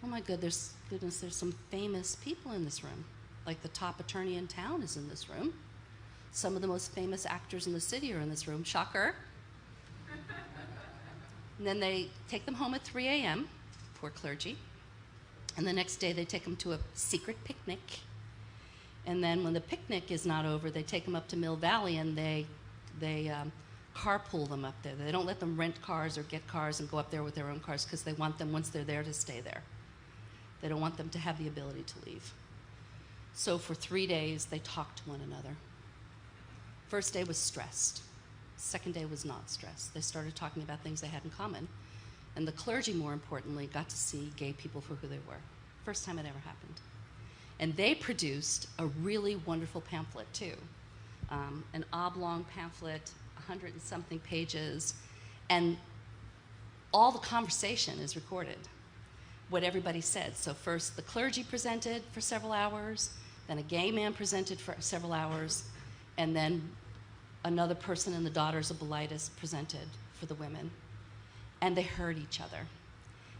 oh my goodness, there's some famous people in this room. Like the top attorney in town is in this room. Some of the most famous actors in the city are in this room. Shocker. And then they take them home at 3 a.m., poor clergy. And the next day they take them to a secret picnic. And then when the picnic is not over, they take them up to Mill Valley, and they carpool them up there. They don't let them rent cars or get cars and go up there with their own cars, because they want them, once they're there, to stay there. They don't want them to have the ability to leave. So for 3 days, they talk to one another. First day was stressed. Second day was not stressed. They started talking about things they had in common. And the clergy, more importantly, got to see gay people for who they were. First time it ever happened. And they produced a really wonderful pamphlet, too. An oblong pamphlet, 100 and something pages. And all the conversation is recorded, what everybody said. So first the clergy presented for several hours, then a gay man presented for several hours, and then another person in the Daughters of Bilitis presented for the women. And they heard each other.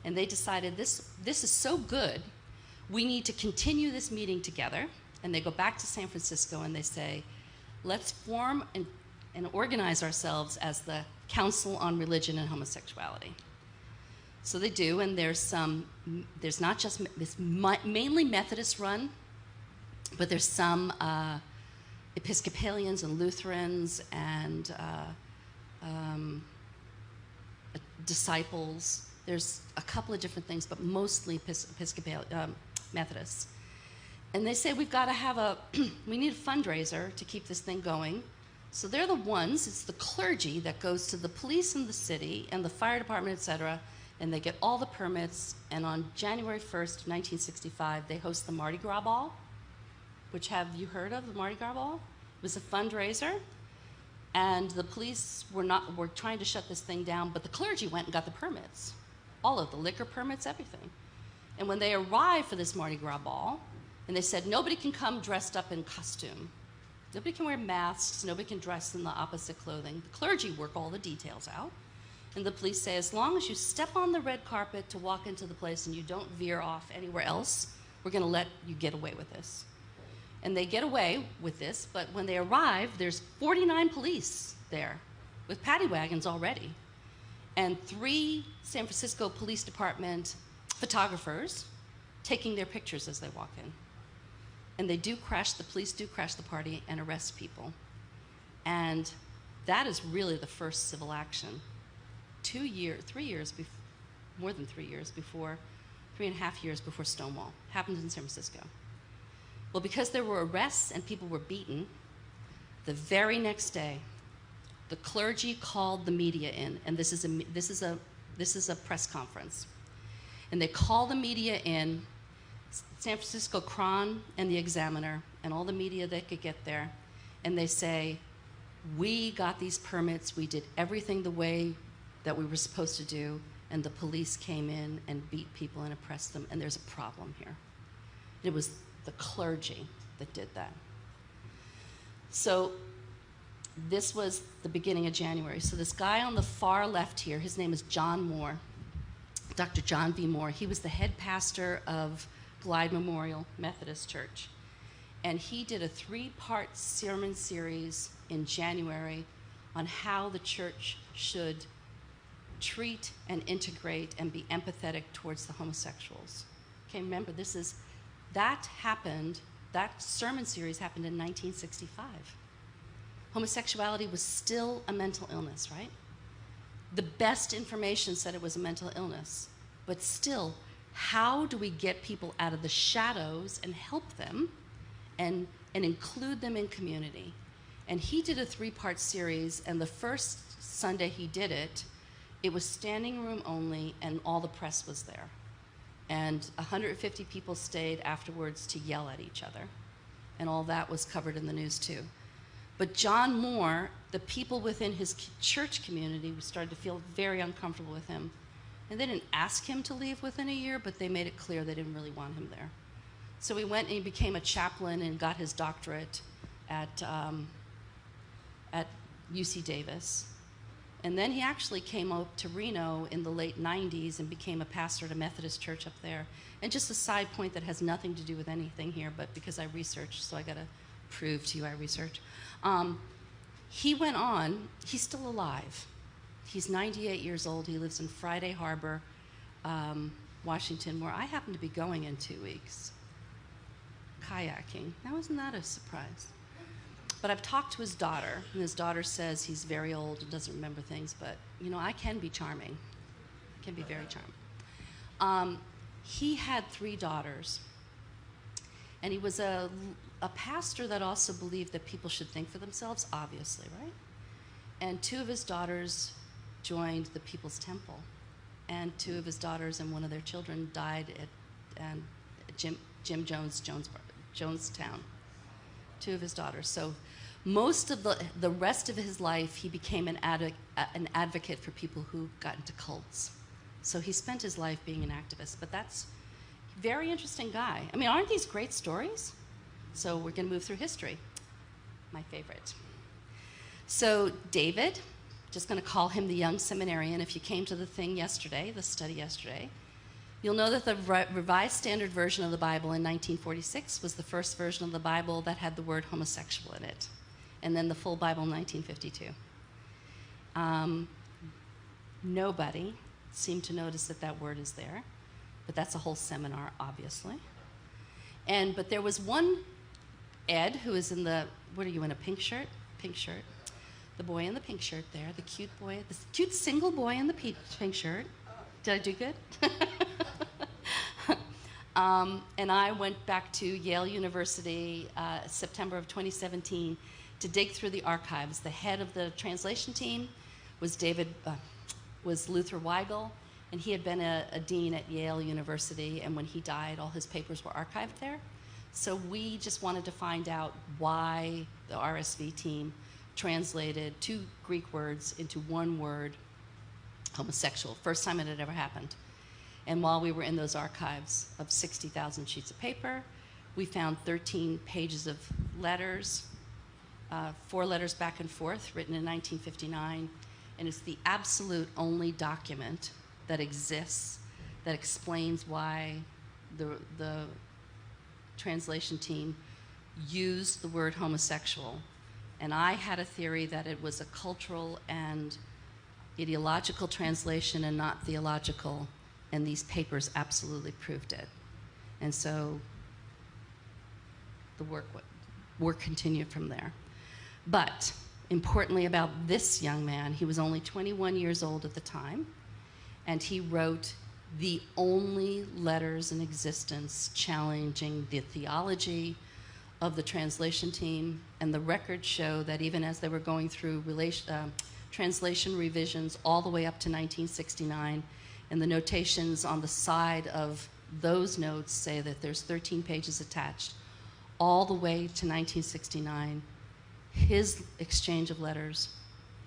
And they decided this is so good, we need to continue this meeting together. And they go back to San Francisco and they say, let's form and organize ourselves as the Council on Religion and Homosexuality. So they do, and there's not just, it's mainly Methodist run, but there's some Episcopalians and Lutherans and disciples. There's a couple of different things, but mostly Episcopalian Methodists. And they say we've got to have we need a fundraiser to keep this thing going. So they're the ones, it's the clergy that goes to the police in the city and the fire department, et cetera, and they get all the permits. And on January 1st, 1965, they host the Mardi Gras Ball, which have you heard of the Mardi Gras Ball? It was a fundraiser, and the police were trying to shut this thing down, but the clergy went and got the permits, all of the liquor permits, everything. And when they arrived for this Mardi Gras Ball, and they said nobody can come dressed up in costume, nobody can wear masks, nobody can dress in the opposite clothing. The clergy work all the details out, and the police say as long as you step on the red carpet to walk into the place and you don't veer off anywhere else, we're going to let you get away with this. And they get away with this, but when they arrive, there's 49 police there with paddy wagons already, and 3 San Francisco Police Department photographers taking their pictures as they walk in. And the police do crash the party and arrest people. And that is really the first civil action. 3.5 years before Stonewall, happened in San Francisco. Well, because there were arrests and people were beaten, the very next day, the clergy called the media in, and this is a press conference. And they call the media in, San Francisco Cron and the Examiner and all the media that could get there, and they say, we got these permits, we did everything the way that we were supposed to do, and the police came in and beat people and oppressed them, and there's a problem here. It was the clergy that did that. So this was the beginning of January. So this guy on the far left here, his name is John Moore, Dr. John V. Moore. He was the head pastor of Glide Memorial Methodist Church. And he did a 3-part sermon series in January on how the church should treat and integrate and be empathetic towards the homosexuals. Okay, remember, that sermon series happened in 1965. Homosexuality was still a mental illness, right? The best information said it was a mental illness, but still, how do we get people out of the shadows and help them and include them in community? And he did a 3-part series, and the first Sunday he did it, it was standing room only, and all the press was there. And 150 people stayed afterwards to yell at each other. And all that was covered in the news too. But John Moore, the people within his church community started to feel very uncomfortable with him. And they didn't ask him to leave within a year, but they made it clear they didn't really want him there. So he went and he became a chaplain and got his doctorate at UC Davis. And then he actually came up to Reno in the late 90s and became a pastor at a Methodist church up there. And just a side point that has nothing to do with anything here, but because I researched, so I gotta prove to you I research. He went on, he's still alive. He's 98 years old. He lives in Friday Harbor, Washington, where I happen to be going in 2 weeks. Kayaking. Now, isn't that a surprise? But I've talked to his daughter, and his daughter says he's very old and doesn't remember things, but, you know, I can be charming. I can be very charming. He had 3 daughters, and he was a pastor that also believed that people should think for themselves, obviously, right? And 2 of his daughters joined the People's Temple, and 2 of his daughters and one of their children died at Jim Jonestown. 2 of his daughters. So most of the rest of his life, he became an advocate for people who got into cults. So he spent his life being an activist, but that's a very interesting guy. I mean, aren't these great stories? So we're going to move through history. My favorite. So David, just going to call him the young seminarian. If you came to the thing yesterday, the study yesterday, You'll know that the Revised Standard Version of the Bible in 1946 was the first version of the Bible that had the word homosexual in it, and then the full Bible in 1952. Nobody seemed to notice that that word is there, but that's a whole seminar, obviously. But there was one Ed, who is in the, what are you, in a pink shirt? Pink shirt. The boy in the pink shirt there, the cute boy, the cute single boy in the pink shirt. Did I do good? And I went back to Yale University, September of 2017, to dig through the archives. The head of the translation team was Luther Weigel, and he had been a dean at Yale University, and when he died, all his papers were archived there. So we just wanted to find out why the RSV team translated two Greek words into one word, homosexual. First time it had ever happened. And while we were in those archives of 60,000 sheets of paper, we found 13 pages of letters, 4 letters back and forth, written in 1959. And it's the absolute only document that exists that explains why the translation team used the word homosexual. And I had a theory that it was a cultural and ideological translation and not theological, and these papers absolutely proved it. And so the work continued from there. But importantly about this young man, he was only 21 years old at the time, and he wrote the only letters in existence challenging the theology of the translation team, and the records show that even as they were going through translation revisions all the way up to 1969, and the notations on the side of those notes say that there's 13 pages attached, all the way to 1969, his exchange of letters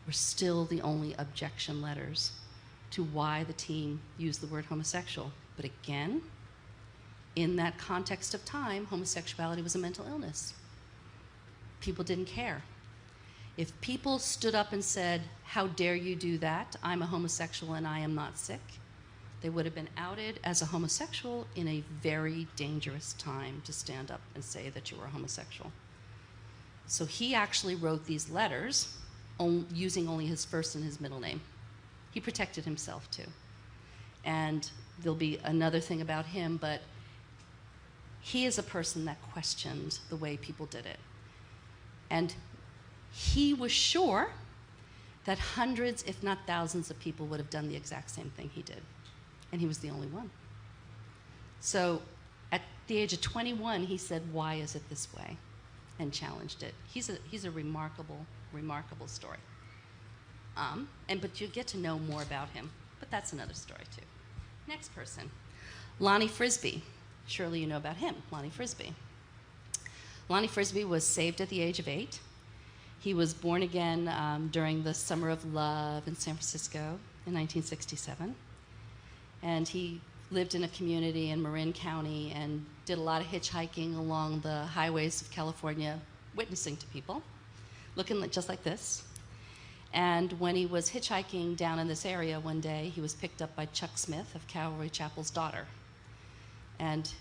were still the only objection letters to why the team used the word homosexual. But again, in that context of time, homosexuality was a mental illness. People didn't care. If people stood up and said, "How dare you do that? I'm a homosexual and I am not sick," they would have been outed as a homosexual in a very dangerous time to stand up and say that you were a homosexual. So he actually wrote these letters using only his first and his middle name. He protected himself too. And there'll be another thing about him, but he is a person that questioned the way people did it. And he was sure that hundreds, if not thousands, of people would have done the exact same thing he did. And he was the only one. So at the age of 21, he said, "Why is it this way?" and challenged it. He's a remarkable, remarkable story. But you'll get to know more about him, but that's another story too. Next person, Lonnie Frisbee. Surely you know about him, Lonnie Frisbee. Lonnie Frisbee was saved at the age of 8. He was born again during the Summer of Love in San Francisco in 1967. And he lived in a community in Marin County and did a lot of hitchhiking along the highways of California, witnessing to people, looking just like this. And when he was hitchhiking down in this area one day, he was picked up by Chuck Smith of Calvary Chapel's daughter. And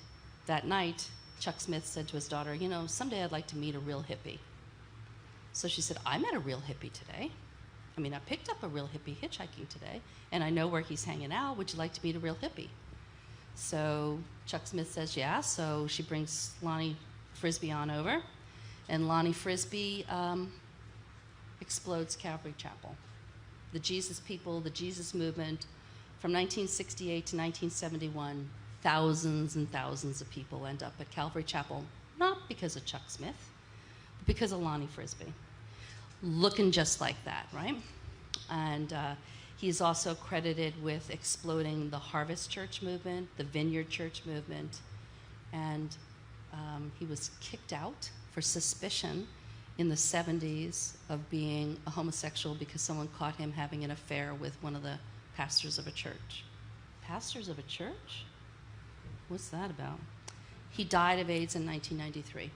that night, Chuck Smith said to his daughter, "You know, someday I'd like to meet a real hippie." So she said, "I met a real hippie today. I mean, I picked up a real hippie hitchhiking today, and I know where he's hanging out. Would you like to meet a real hippie?" So Chuck Smith says, "Yeah." So she brings Lonnie Frisbee on over, and Lonnie Frisbee explodes Calvary Chapel. The Jesus people, the Jesus movement, from 1968 to 1971, thousands and thousands of people end up at Calvary Chapel, not because of Chuck Smith, but because of Lonnie Frisbee. Looking just like that, right? And he's also credited with exploding the Harvest Church movement, the Vineyard Church movement, and he was kicked out for suspicion in the 70s of being a homosexual because someone caught him having an affair with one of the pastors of a church. Pastors of a church? What's that about? He died of AIDS in 1993,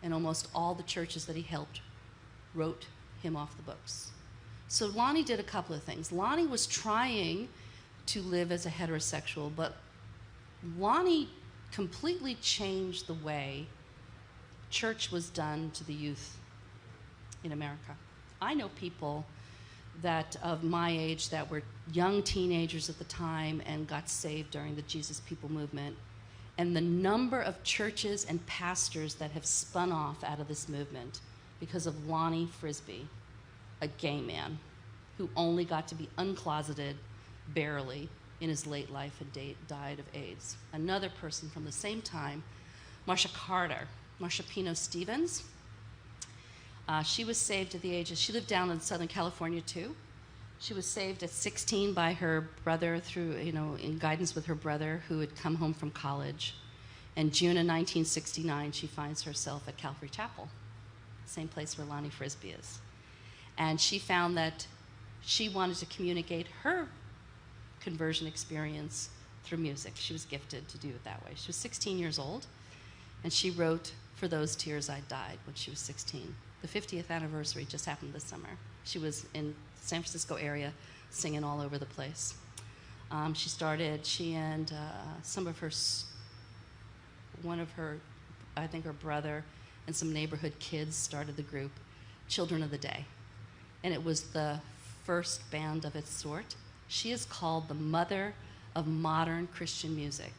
and almost all the churches that he helped wrote him off the books. So Lonnie did a couple of things. Lonnie was trying to live as a heterosexual, but Lonnie completely changed the way church was done to the youth in America. I know people that of my age that were young teenagers at the time and got saved during the Jesus People movement. And the number of churches and pastors that have spun off out of this movement because of Lonnie Frisbee, a gay man who only got to be uncloseted barely in his late life and died of AIDS. Another person from the same time, Marsha Carter, Marsha Pino Stevens. She was saved at the age of, she lived down in Southern California too. She was saved at 16 by her brother through, in guidance with her brother who had come home from college. In June of 1969, she finds herself at Calvary Chapel, same place where Lonnie Frisbee is. And she found that she wanted to communicate her conversion experience through music. She was gifted to do it that way. She was 16 years old, and she wrote For Those Tears I Died when she was 16. The 50th anniversary just happened this summer. She was in San Francisco area singing all over the place. She and some of her, one of her, I think her brother and some neighborhood kids started the group Children of the Day. And it was the first band of its sort. She is called the mother of modern Christian music.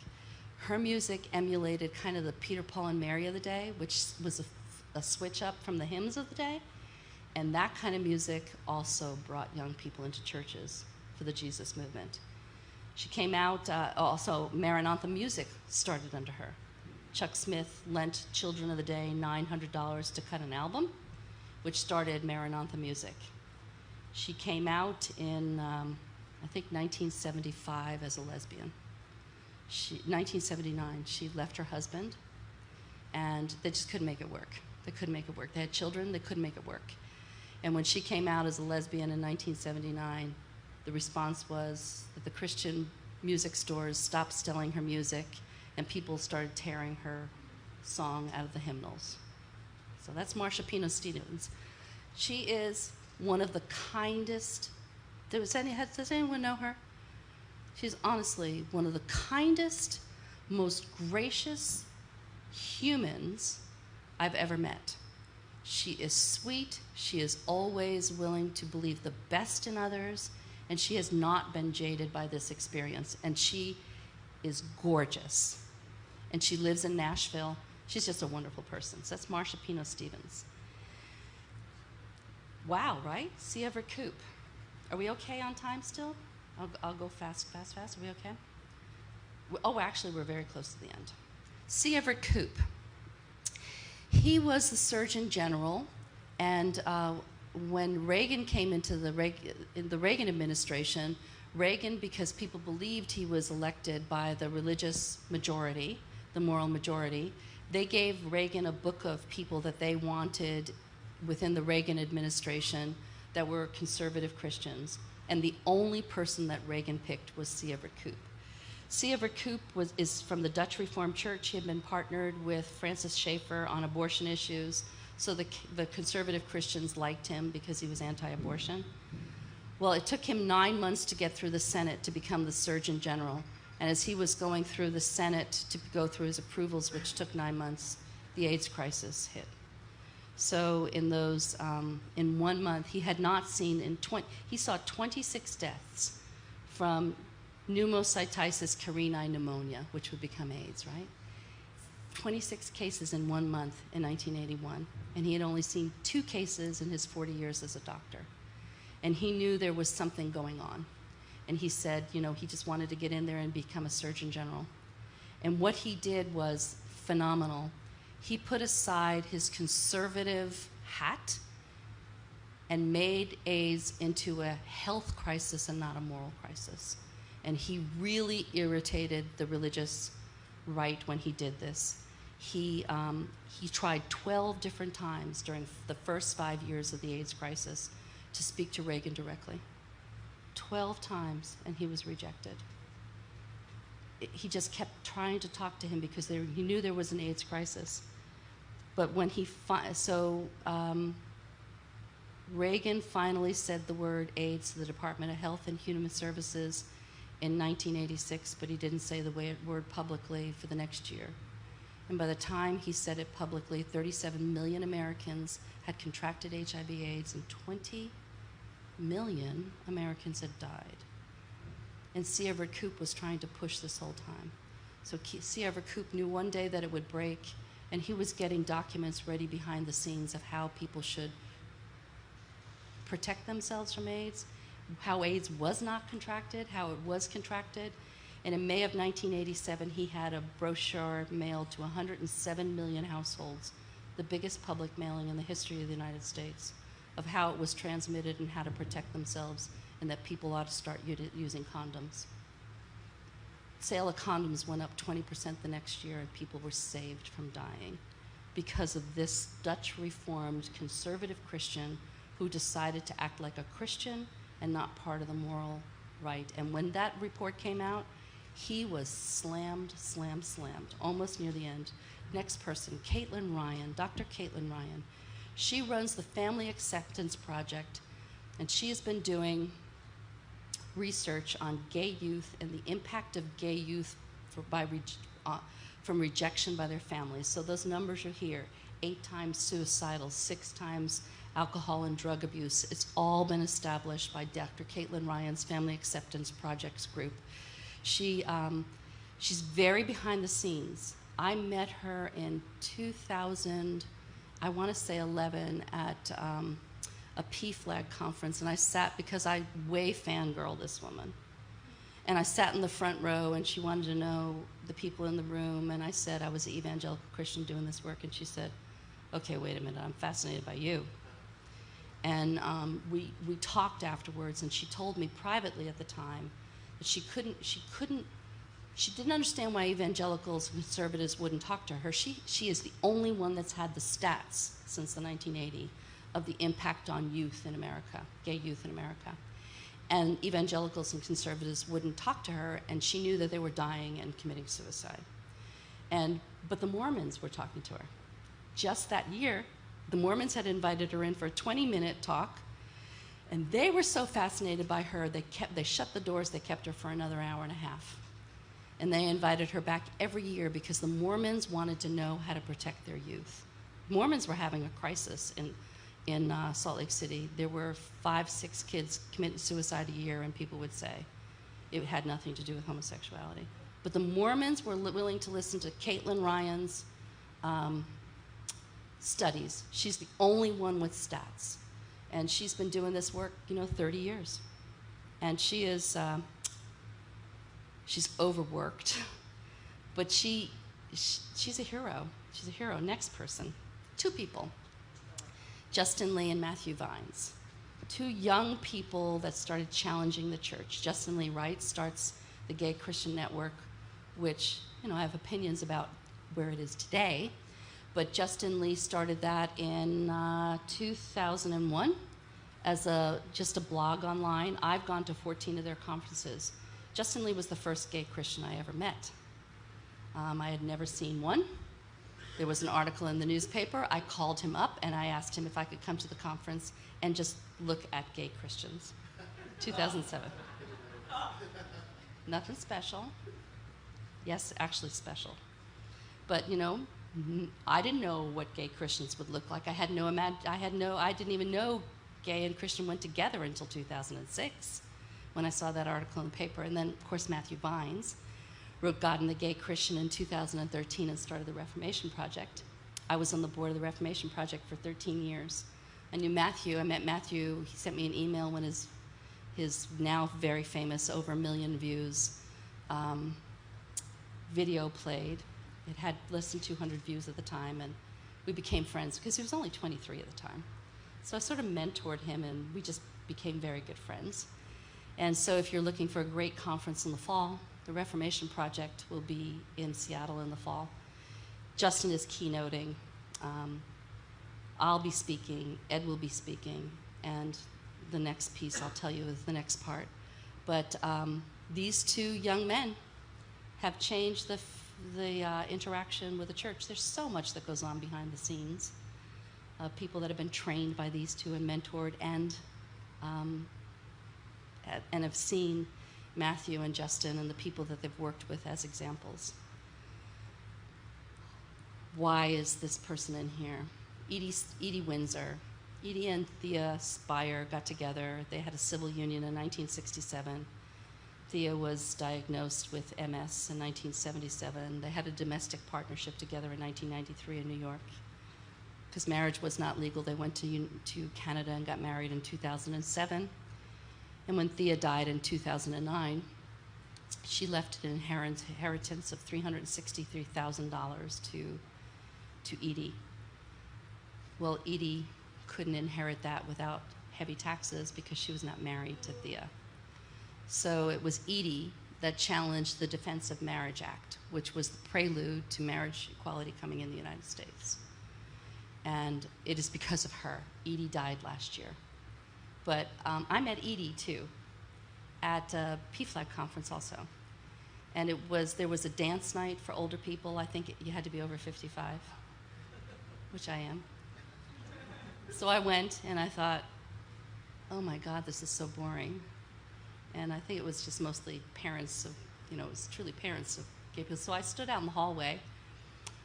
Her music emulated kind of the Peter, Paul, and Mary of the day, which was a switch up from the hymns of the day. And that kind of music also brought young people into churches for the Jesus movement. She came out, also Maranatha Music started under her. Chuck Smith lent Children of the Day $900 to cut an album, which started Maranatha Music. She came out in, I think, 1975 as a lesbian. 1979, she left her husband, and they just couldn't make it work. They couldn't make it work. They had children, they couldn't make it work. And when she came out as a lesbian in 1979, the response was that the Christian music stores stopped selling her music, and people started tearing her song out of the hymnals. So that's Marsha Pino Stevens. She is one of the kindest, does anyone know her? She's honestly one of the kindest, most gracious humans I've ever met. She is sweet, she is always willing to believe the best in others, and she has not been jaded by this experience. And she is gorgeous. And she lives in Nashville. She's just a wonderful person. So that's Marsha Pino Stevens. Wow, right? C. Everett Koop. Are we okay on time still? I'll go fast. Are we okay? Oh, actually, we're very close to the end. C. Everett Koop. He was the Surgeon General, and when Reagan came into the Reagan administration, Reagan, because people believed he was elected by the religious majority, the moral majority, they gave Reagan a book of people that they wanted within the Reagan administration that were conservative Christians. And the only person that Reagan picked was C. Everett Koop. C. Everett Koop is from the Dutch Reformed Church. He had been partnered with Francis Schaeffer on abortion issues, so the conservative Christians liked him because he was anti-abortion. Well, it took him 9 months to get through the Senate to become the Surgeon General. And as he was going through the Senate to go through his approvals, which took 9 months, the AIDS crisis hit. So in 1 month, he had not seen, he saw 26 deaths from pneumocytitis carinii pneumonia, which would become AIDS, right? 26 cases in 1 month in 1981. And he had only seen 2 cases in his 40 years as a doctor. And he knew there was something going on. And he said, he just wanted to get in there and become a Surgeon General. And what he did was phenomenal. He put aside his conservative hat and made AIDS into a health crisis and not a moral crisis. And he really irritated the religious right when he did this. He tried 12 different times during the first 5 years of the AIDS crisis to speak to Reagan directly. 12 times, and he was rejected. He just kept trying to talk to him because he knew there was an AIDS crisis. But when Reagan finally said the word AIDS to the Department of Health and Human Services in 1986, but he didn't say the word publicly for the next year. And by the time he said it publicly, 37 million Americans had contracted HIV/AIDS, and 20 million Americans had died. And C. Everett Koop was trying to push this whole time. So C. Everett Koop knew one day that it would break, and he was getting documents ready behind the scenes of how people should protect themselves from AIDS, how AIDS was not contracted, how it was contracted. And in May of 1987, he had a brochure mailed to 107 million households, the biggest public mailing in the history of the United States, of how it was transmitted and how to protect themselves, and that people ought to start using condoms. Sale of condoms went up 20% the next year, and people were saved from dying because of this Dutch Reformed conservative Christian who decided to act like a Christian and not part of the moral right. And when that report came out, he was slammed, almost near the end. Next person, Caitlin Ryan, Dr. Caitlin Ryan. She runs the Family Acceptance Project, and she has been doing research on gay youth and the impact of gay youth from rejection by their families. So those numbers are here: 8 times suicidal, 6 times alcohol and drug abuse. It's all been established by Dr. Caitlin Ryan's Family Acceptance Projects group. She's very behind the scenes. I met her in 2000, I want to say 11, at a PFLAG conference, and I sat, because I way fangirl this woman. And I sat in the front row, and she wanted to know the people in the room, and I said I was an evangelical Christian doing this work, and she said, okay, wait a minute, I'm fascinated by you. And we talked afterwards, and she told me privately at the time that she didn't understand why evangelicals and conservatives wouldn't talk to her. She is the only one that's had the stats since the 1980 of the impact on youth in America, gay youth in America. And evangelicals and conservatives wouldn't talk to her, and she knew that they were dying and committing suicide. But the Mormons were talking to her. Just that year, the Mormons had invited her in for a 20-minute talk, and they were so fascinated by her, they shut the doors, they kept her for another hour and a half. And they invited her back every year because the Mormons wanted to know how to protect their youth. Mormons were having a crisis in Salt Lake City. There were 5-6 kids committing suicide a year, and people would say it had nothing to do with homosexuality. But the Mormons were willing to listen to Caitlin Ryan's studies. She's the only one with stats. And she's been doing this work, 30 years. And she is, she's overworked, but she's a hero. She's a hero. Next person. 2 people. Justin Lee and Matthew Vines. 2 young people that started challenging the church. Justin Lee Wright starts the Gay Christian Network, which, I have opinions about where it is today, but Justin Lee started that in 2001 as just a blog online. I've gone to 14 of their conferences. Justin Lee was the first gay Christian I ever met. I had never seen one. There was an article in the newspaper. I called him up and I asked him if I could come to the conference and just look at gay Christians. 2007. Nothing special. Yes, actually special. But I didn't know what gay Christians would look like. I didn't even know gay and Christian went together until 2006 when I saw that article in the paper. And then, of course, Matthew Vines wrote God and the Gay Christian in 2013 and started the Reformation Project. I was on the board of the Reformation Project for 13 years. I knew Matthew. I met Matthew. He sent me an email when his now very famous, over 1 million views, video played. It had less than 200 views at the time, and we became friends because he was only 23 at the time. So I sort of mentored him, and we just became very good friends. And so if you're looking for a great conference in the fall, the Reformation Project will be in Seattle in the fall. Justin is keynoting. I'll be speaking. Ed will be speaking. And the next piece I'll tell you is the next part. But these 2 young men have changed the interaction with the church. There's so much that goes on behind the scenes. People that have been trained by these 2 and mentored and have seen Matthew and Justin and the people that they've worked with as examples. Why is this person in here? Edie Windsor. Edie and Thea Spire got together. They had a civil union in 1967. Thea was diagnosed with MS in 1977. They had a domestic partnership together in 1993 in New York. Because marriage was not legal, they went to Canada and got married in 2007. And when Thea died in 2009, she left an inheritance of $363,000 to Edie. Well, Edie couldn't inherit that without heavy taxes because she was not married to Thea. So it was Edie that challenged the Defense of Marriage Act, which was the prelude to marriage equality coming in the United States. And it is because of her. Edie died last year. But I met Edie, too, at a PFLAG conference also. And there was a dance night for older people. I think you had to be over 55, which I am. So I went, and I thought, oh, my God, this is so boring. And I think it was just mostly parents of, it was truly parents of gay people. So I stood out in the hallway,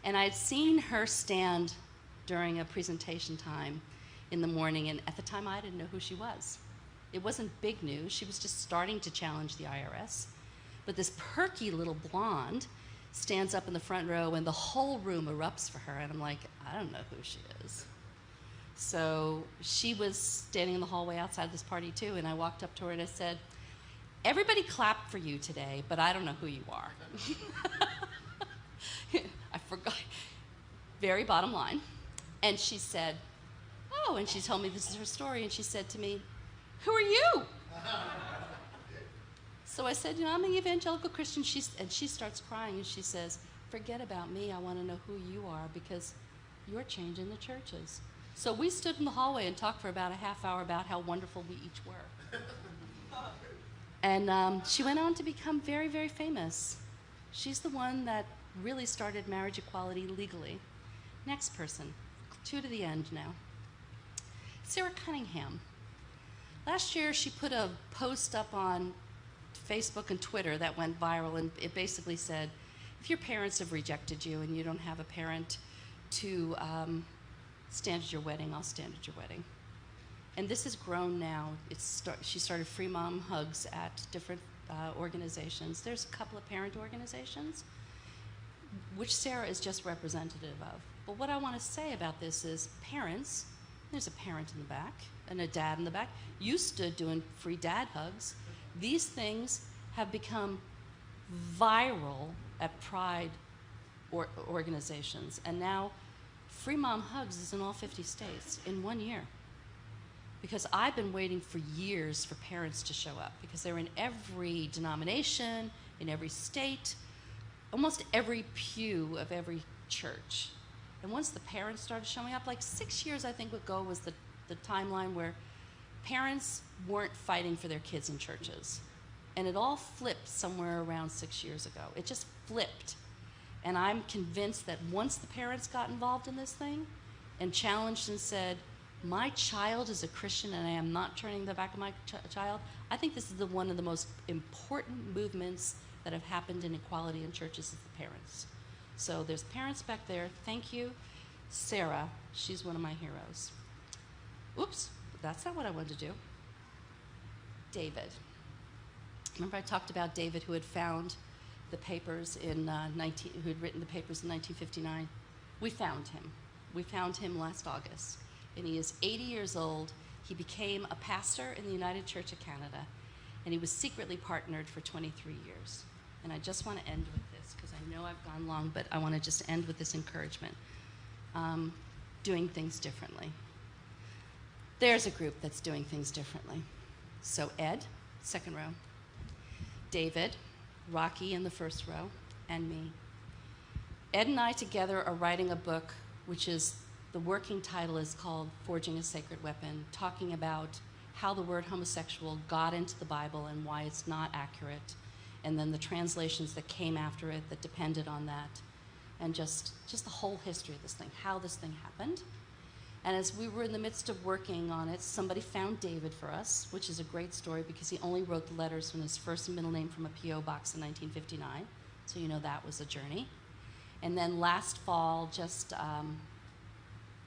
and I had seen her stand during a presentation time in the morning, and at the time I didn't know who she was. It wasn't big news. She was just starting to challenge the IRS. But this perky little blonde stands up in the front row, and the whole room erupts for her, and I'm like, I don't know who she is. So she was standing in the hallway outside this party too, and I walked up to her and I said, everybody clapped for you today, but I don't know who you are. I forgot. Very bottom line. And she said, oh, and she told me this is her story, and she said to me, who are you? So I said, I'm an evangelical Christian, and she starts crying, and she says, forget about me, I want to know who you are, because you're changing the churches. So we stood in the hallway and talked for about a half hour about how wonderful we each were. And she went on to become very, very famous. She's the one that really started marriage equality legally. Next person, 2 to the end now. Sarah Cunningham. Last year, she put a post up on Facebook and Twitter that went viral, and it basically said, if your parents have rejected you and you don't have a parent to stand at your wedding, I'll stand at your wedding. And this has grown now. She started Free Mom Hugs at different organizations. There's a couple of parent organizations, which Sarah is just representative of. But what I want to say about this is parents, there's a parent in the back and a dad in the back. You stood doing free dad hugs. These things have become viral at Pride organizations. And now Free Mom Hugs is in all 50 states in 1 year. Because I've been waiting for years for parents to show up, because they're in every denomination, in every state, almost every pew of every church. And once the parents started showing up, like 6 years I think ago was the timeline where parents weren't fighting for their kids in churches. And it all flipped somewhere around 6 years ago. It just flipped. And I'm convinced that once the parents got involved in this thing and challenged and said, my child is a Christian and I am not turning the back of my child, I think this is one of the most important movements that have happened in equality in churches is the parents. So there's parents back there. Thank you. Sarah, she's one of my heroes. Oops, that's not what I wanted to do. David. Remember I talked about David who had found the papers who had written the papers in 1959? We found him. We found him last August. And he is 80 years old. He became a pastor in the United Church of Canada, and he was secretly partnered for 23 years. And I just want to end with this, because I know I've gone long, but I want to just end with this encouragement. Doing things differently. There's a group that's doing things differently. So Ed, second row. David, Rocky in the first row, and me. Ed and I together are writing a book, which is, the working title is called Forging a Sacred Weapon, talking about how the word homosexual got into the Bible and why it's not accurate, and then the translations that came after it that depended on that, and just the whole history of this thing, how this thing happened. And as we were in the midst of working on it, somebody found David for us, which is a great story because he only wrote the letters from his first and middle name from a P.O. box in 1959. So you know that was a journey. And then last fall, just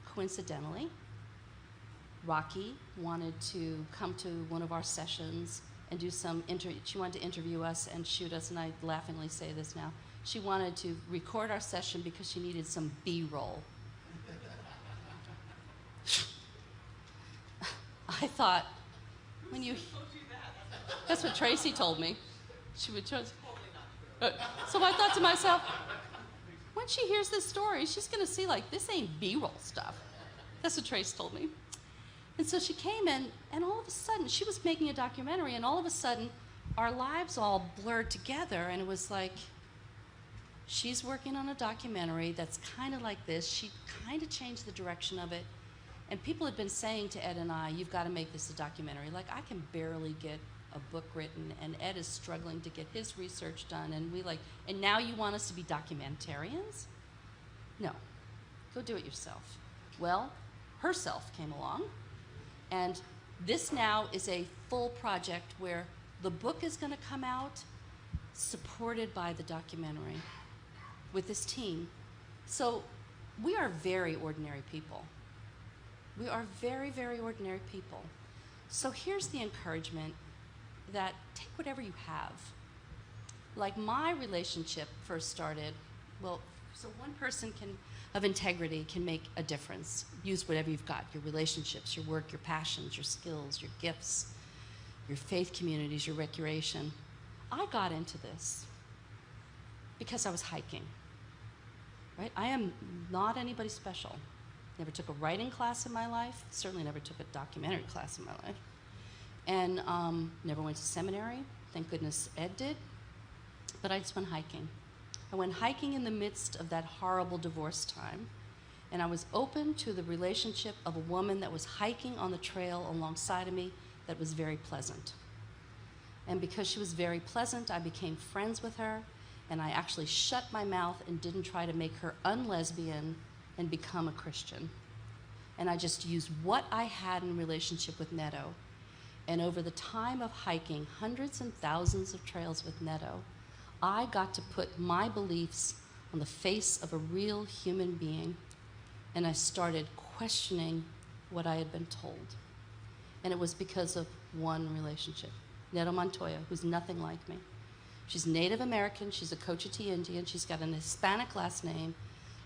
coincidentally, Rocky wanted to come to one of our sessions and do some she wanted to interview us and shoot us, and I laughingly say this now. She wanted to record our session because she needed some B-roll. I thought, when you... That's what Tracy told me. She would just... So I thought to myself, when she hears this story, she's going to see, like, this ain't B-roll stuff. That's what Trace told me. And so she came in, and all of a sudden, she was making a documentary, and all of a sudden, our lives all blurred together, and it was like, she's working on a documentary that's kind of like this. She kind of changed the direction of it. And people had been saying to Ed and I, you've got to make this a documentary. Like, I can barely get a book written, and Ed is struggling to get his research done, and now you want us to be documentarians? No, go do it yourself. Well, herself came along, and this now is a full project where the book is going to come out supported by the documentary with this team. So we are very ordinary people. We are very, very ordinary people. So here's the encouragement that take whatever you have. Like my relationship first started, so one person of integrity can make a difference. Use whatever you've got, your relationships, your work, your passions, your skills, your gifts, your faith communities, your recreation. I got into this because I was hiking, right? I am not anybody special. Never took a writing class in my life, certainly never took a documentary class in my life, and never went to seminary. Thank goodness Ed did, but I just went hiking. I went hiking in the midst of that horrible divorce time, and I was open to the relationship of a woman that was hiking on the trail alongside of me that was very pleasant. And because she was very pleasant, I became friends with her, and I actually shut my mouth and didn't try to make her unlesbian and become a Christian. And I just used what I had in relationship with Neto. And over the time of hiking hundreds and thousands of trails with Neto, I got to put my beliefs on the face of a real human being, and I started questioning what I had been told. And it was because of one relationship. Neto Montoya, who's nothing like me. She's Native American, she's a Cochiti Indian, she's got an Hispanic last name.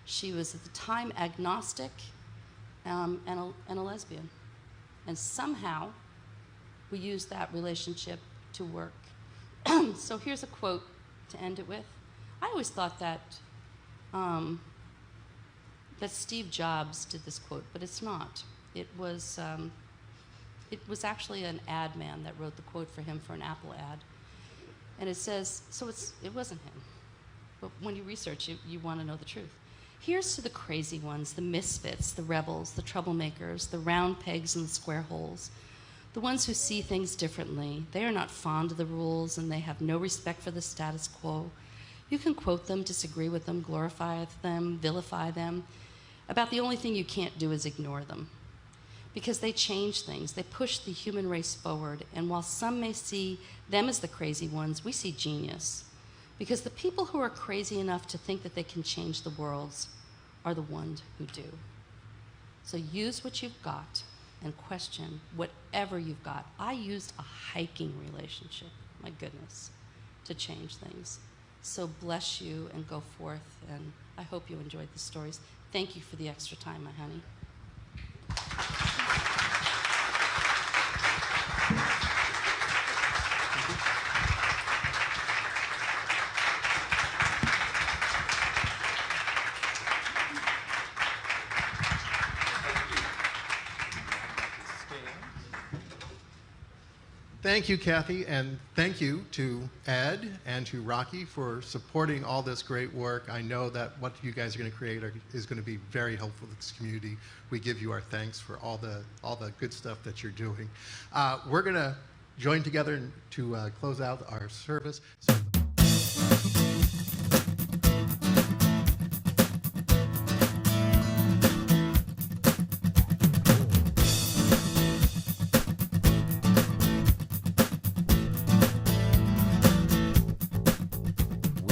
She was at the time agnostic and a lesbian. And somehow we used that relationship to work. So here's a quote to end it with. I always thought that that Steve Jobs did this quote, but it's not. It was actually an ad man that wrote the quote for him for an Apple ad. And it says, it wasn't him. But when you research it, you want to know the truth. Here's to the crazy ones, the misfits, the rebels, the troublemakers, the round pegs in the square holes, the ones who see things differently. They are not fond of the rules, and they have no respect for the status quo. You can quote them, disagree with them, glorify them, vilify them. About the only thing you can't do is ignore them. Because they change things, they push the human race forward, and while some may see them as the crazy ones, we see genius. Because the people who are crazy enough to think that they can change the world are the ones who do. So use what you've got and question whatever you've got. I used a hiking relationship, my goodness, to change things. So bless you and go forth, and I hope you enjoyed the stories. Thank you for the extra time, my honey. Thank you, Kathy, and thank you to Ed and to Rocky for supporting all this great work. I know that what you guys are going to create is going to be very helpful to this community. We give you our thanks for all the good stuff that you're doing. We're going to join together to close out our service.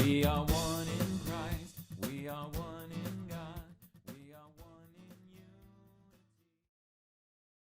We are one.